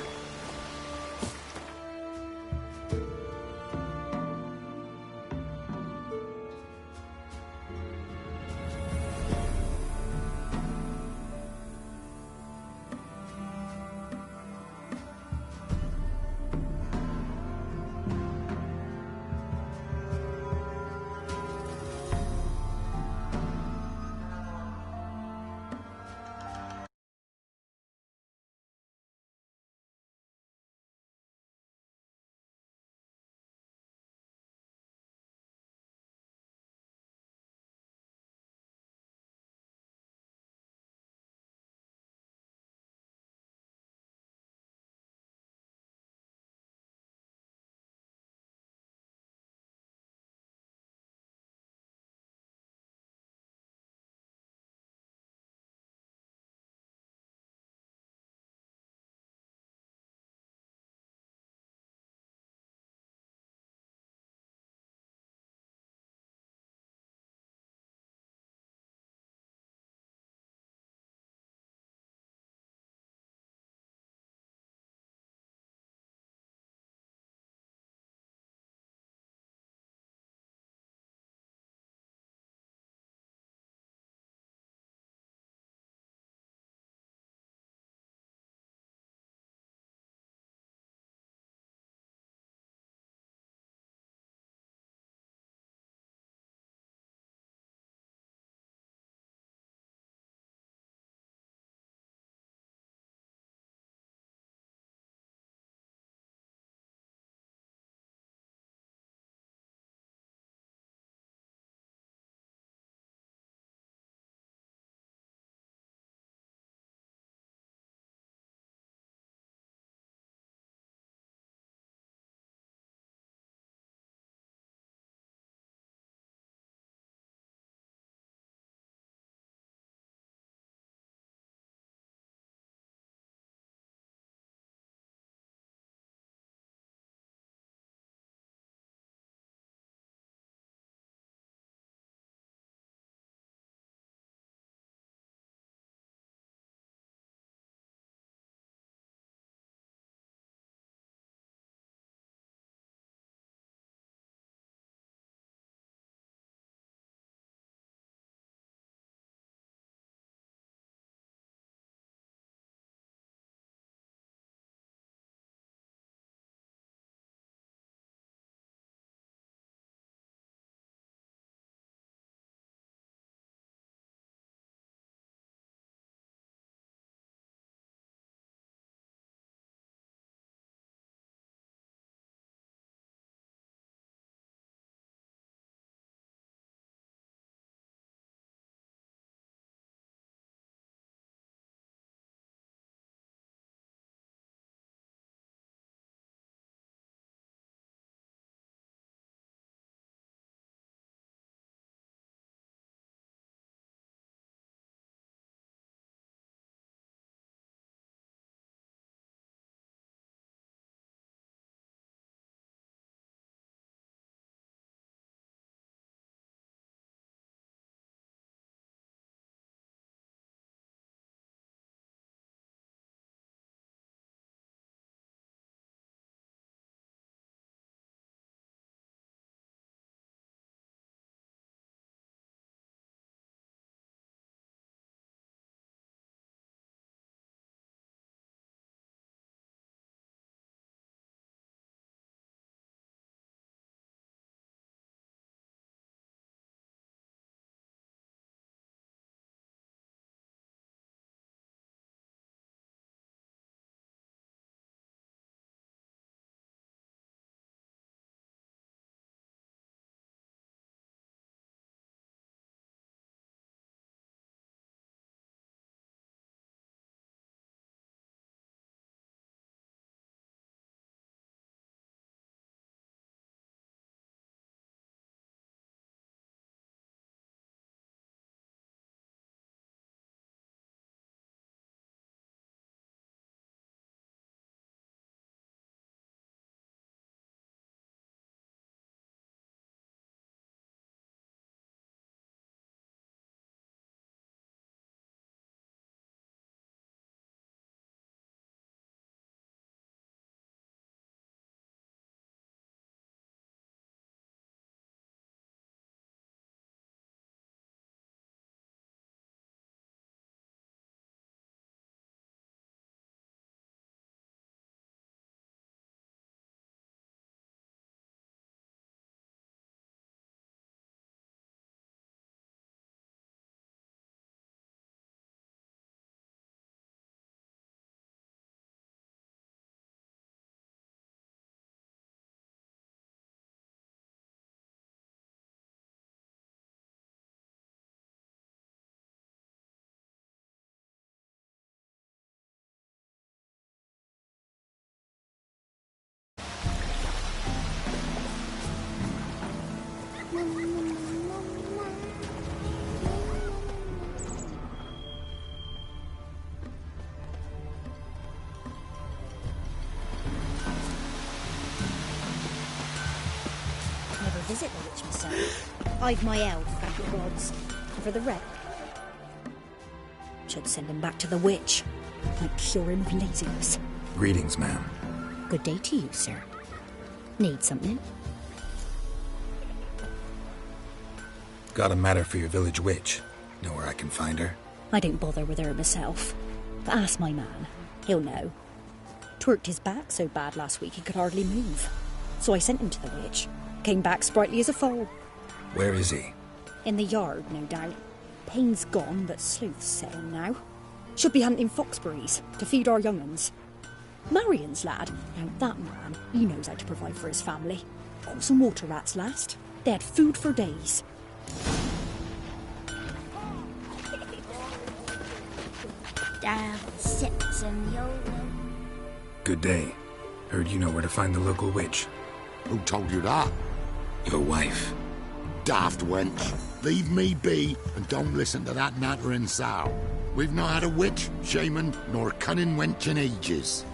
visit the witch myself. I've my elf, thank the gods. And for the wreck, should send him back to the witch. Might cure him of laziness. Greetings, ma'am. Good day to you, sir. Need something? Got a matter for your village witch. Know where I can find her? I don't bother with her myself. But ask my man. He'll know. Twerked his back so bad last week he could hardly move. So I sent him to the witch. Came back sprightly as a foal. Where is he? In the yard, no doubt. Pain's gone, but sleuth's set on now. Should be hunting foxberries to feed our young uns. Marion's lad, now that man, he knows how to provide for his family. Got some water rats last. They had food for days. Damn, sips and YOLO. Good day. Heard you know where to find the local witch. Who told you that? Your wife. Daft wench. Leave me be and don't listen to that nattering sow. We've not had a witch, shaman, nor cunning wench in ages.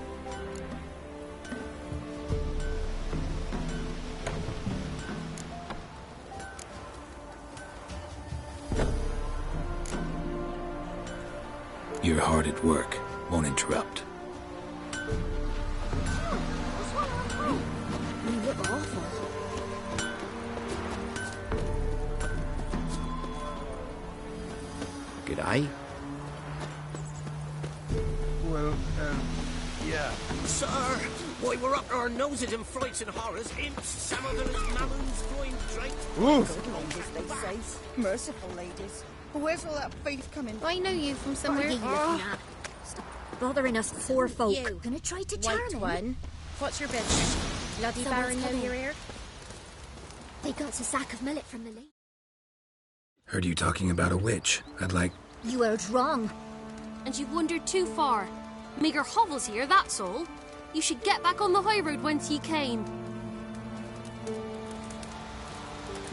You're hard at work. Won't interrupt. You look awful. G'day. Well, yeah. Sir, why, we're up to our noses in frights and horrors. Imps, Samadhans, Mamoons, flying drakes. Good ladies, they say. Merciful ladies. Where's all that faith coming? I know you from somewhere. What are you looking at? Stop bothering us poor folk. You. Gonna try to charm White him? one. What's your business? Bloody Someone's Baron know coming. you're here? They got a sack of millet from the lake. Heard you talking about a witch. I'd like... You heard wrong. And you've wandered too far. Meagre hovels here, that's all. You should get back on the high road whence ye came.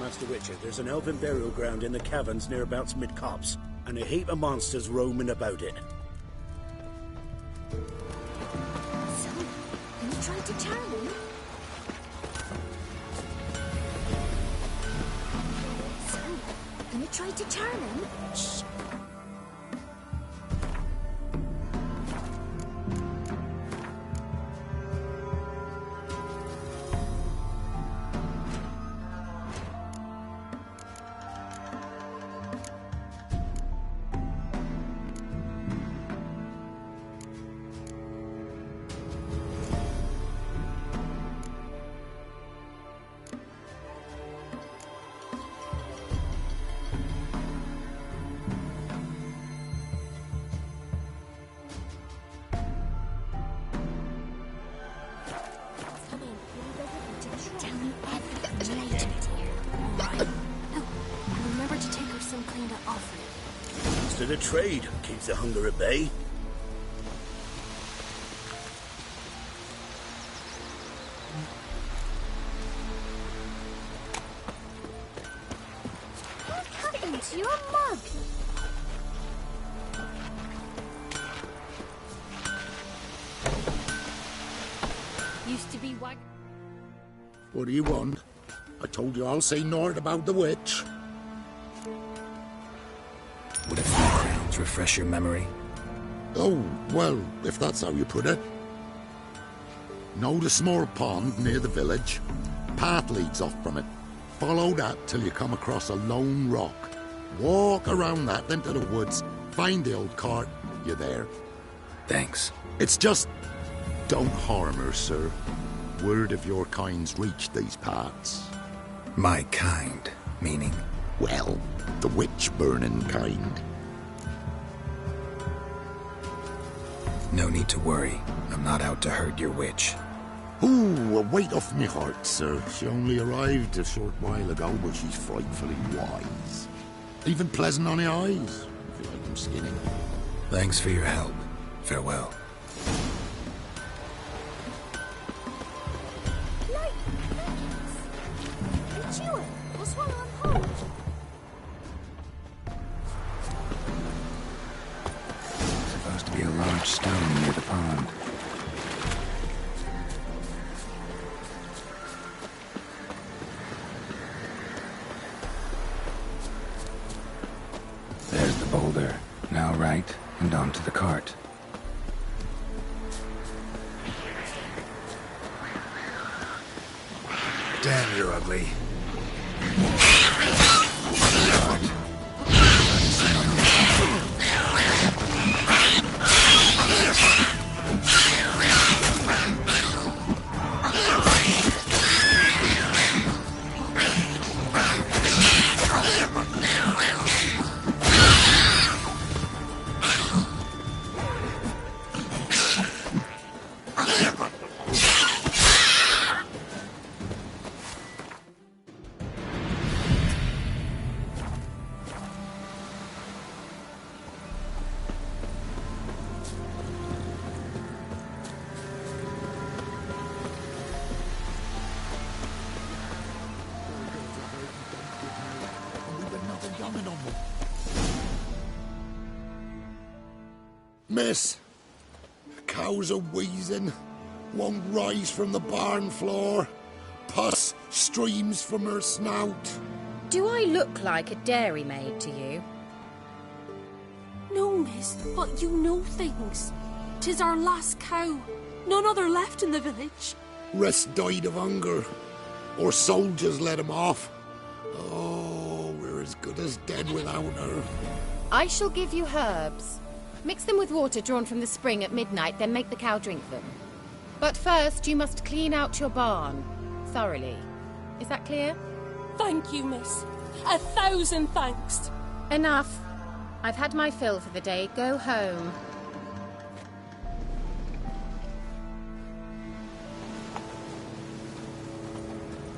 Master Witcher, there's an elven burial ground in the caverns nearabouts mid-copse, and a heap of monsters roaming about it. So, gonna try to charm him? So, gonna try to charm him? Shh. To the trade keeps the hunger at bay. What happened to your mug? Used to be wag. What do you want? I told you I'll say naught about the witch. Would a few crowns refresh your memory? Oh, well, if that's how you put it. Know the small pond near the village? Path leads off from it. Follow that till you come across a lone rock. Walk around that into the woods. Find the old cart. You're there. Thanks. It's just... don't harm her, sir. Word of your kind's reached these parts. My kind, meaning? Well, the witch-burning kind. No need to worry. I'm not out to hurt your witch. Ooh, a weight off me heart, sir. She only arrived a short while ago, but she's frightfully wise. Even pleasant on the eyes, if you like them skinning. Thanks for your help. Farewell. Supposed to be a large stone near the pond. right and onto the cart. Damn, you're ugly. Miss, cows are wheezing, won't rise from the barn floor, pus streams from her snout. Do I look like a dairymaid to you? No, miss, but you know things. 'Tis our last cow. None other left in the village. Rest died of hunger, or soldiers let him off. Oh, we're as good as dead without her. I shall give you herbs. Mix them with water drawn from the spring at midnight, then make the cow drink them. But first, you must clean out your barn. Thoroughly. Is that clear? Thank you, miss. 1,000 thanks. Enough. I've had my fill for the day. Go home.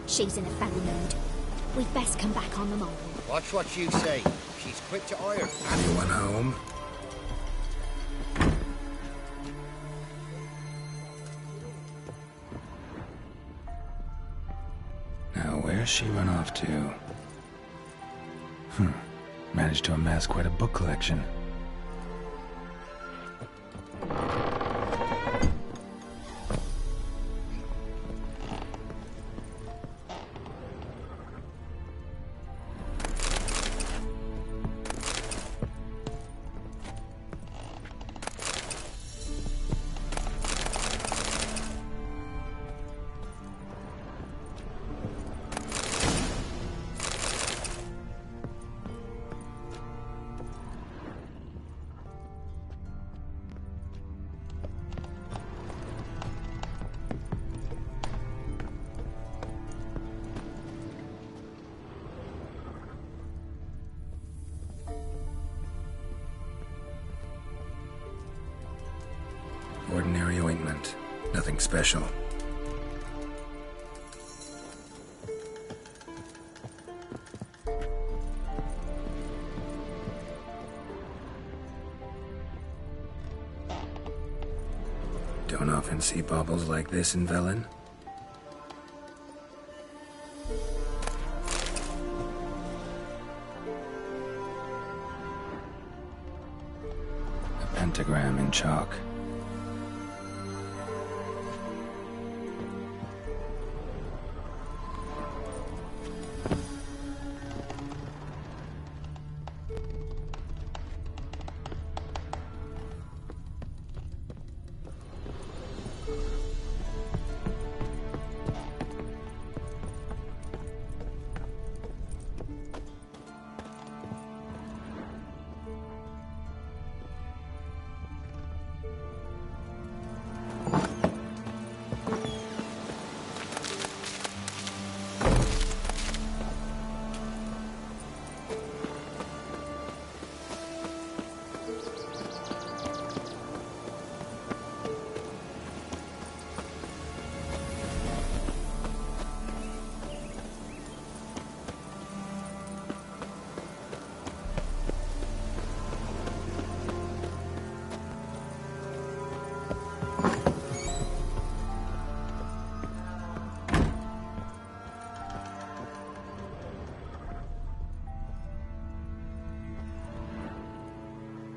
She's in a foul mood. We'd best come back on the morrow. Watch what you say. She's quick to ire. Anyone home? Now, where's she run off to? Managed to amass quite a book collection. Ordinary ointment. Nothing special. Don't often see baubles like this in Velen. A pentagram in chalk.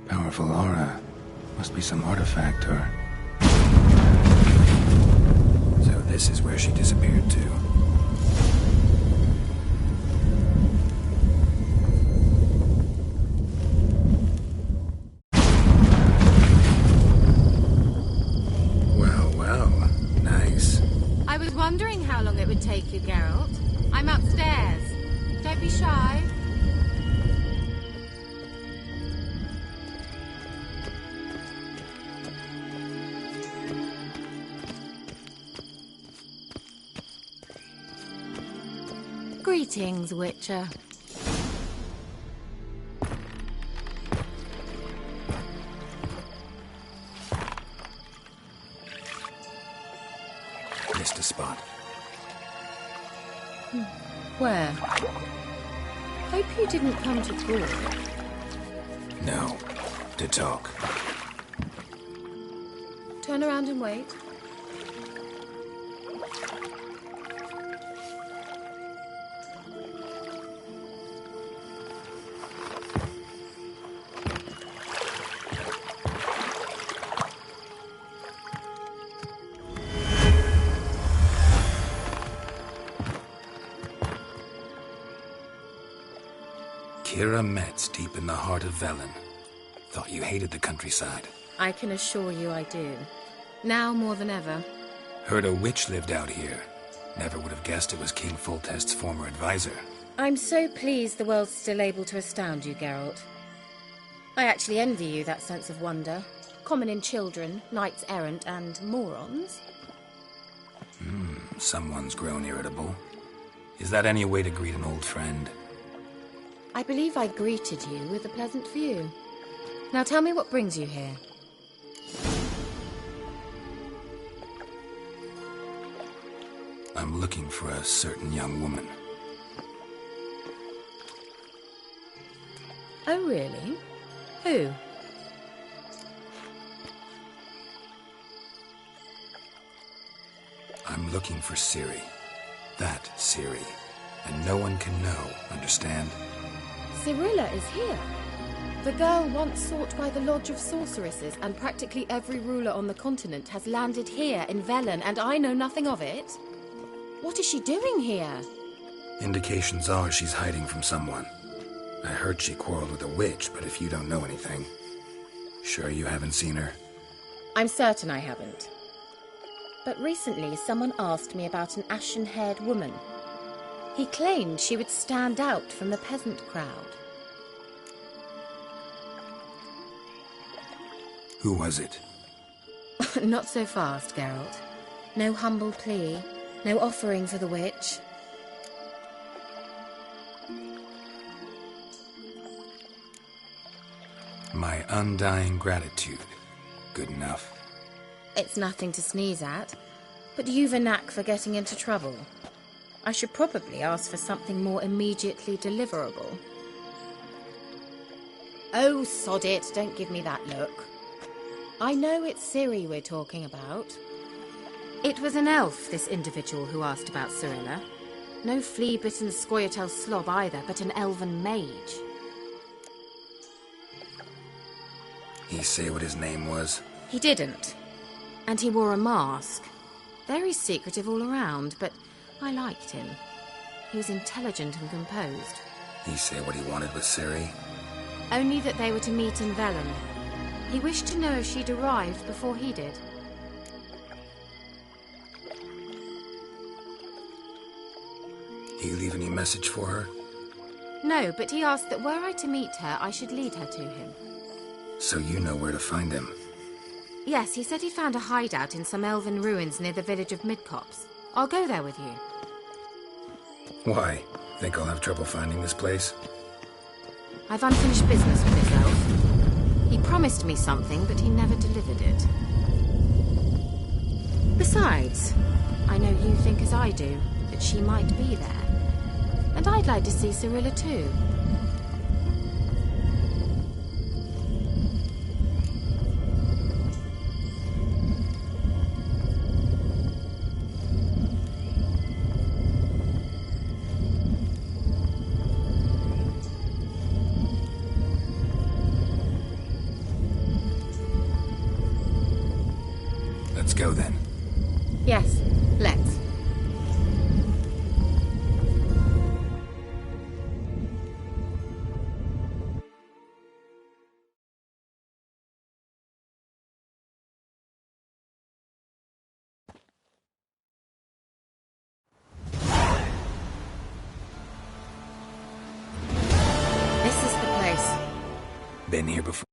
Powerful aura. Must be some artifact or... So this is where she disappeared to. I was wondering how long it would take you, Geralt. I'm upstairs. Don't be shy. Greetings, Witcher. Missed a spot. Where? Hope you didn't come to talk. No. To talk. Turn around and wait. Kira Metz, deep in the heart of Velen. Thought you hated the countryside. I can assure you I do. Now more than ever. Heard a witch lived out here. Never would have guessed it was King Foltest's former advisor. I'm so pleased the world's still able to astound you, Geralt. I actually envy you that sense of wonder. Common in children, knights errant, and morons. Someone's grown irritable. Is that any way to greet an old friend? I believe I greeted you with a pleasant view. Now tell me what brings you here. I'm looking for a certain young woman. Oh, really? Who? I'm looking for Ciri. That Ciri. And no one can know, understand? Cirilla is here. The girl once sought by the Lodge of Sorceresses, and practically every ruler on the continent has landed here in Velen, and I know nothing of it. What is she doing here? Indications are she's hiding from someone. I heard she quarreled with a witch, but if you don't know anything... Sure you haven't seen her? I'm certain I haven't. But recently someone asked me about an ashen-haired woman. He claimed she would stand out from the peasant crowd. Who was it? Not so fast, Geralt. No humble plea, no offering for the witch. My undying gratitude. Good enough. It's nothing to sneeze at, but you've a knack for getting into trouble. I should probably ask for something more immediately deliverable. Oh, sod it, don't give me that look. I know it's Ciri we're talking about. It was an elf, this individual who asked about Cirilla. No flea-bitten Scoia'tael slob either, but an elven mage. He say what his name was? He didn't. And he wore a mask. Very secretive all around, but I liked him. He was intelligent and composed. He say what he wanted with Ciri? Only that they were to meet in Velen. He wished to know if she'd arrived before he did. He leave any message for her? No, but he asked that were I to meet her, I should lead her to him. So you know where to find him? Yes, he said he found a hideout in some elven ruins near the village of Midcopse. I'll go there with you. Why? Think I'll have trouble finding this place? I've unfinished business with this elf. He promised me something, but he never delivered it. Besides, I know you think as I do, that she might be there. And I'd like to see Cirilla too. Let's go then. Yes, let's. Been here before?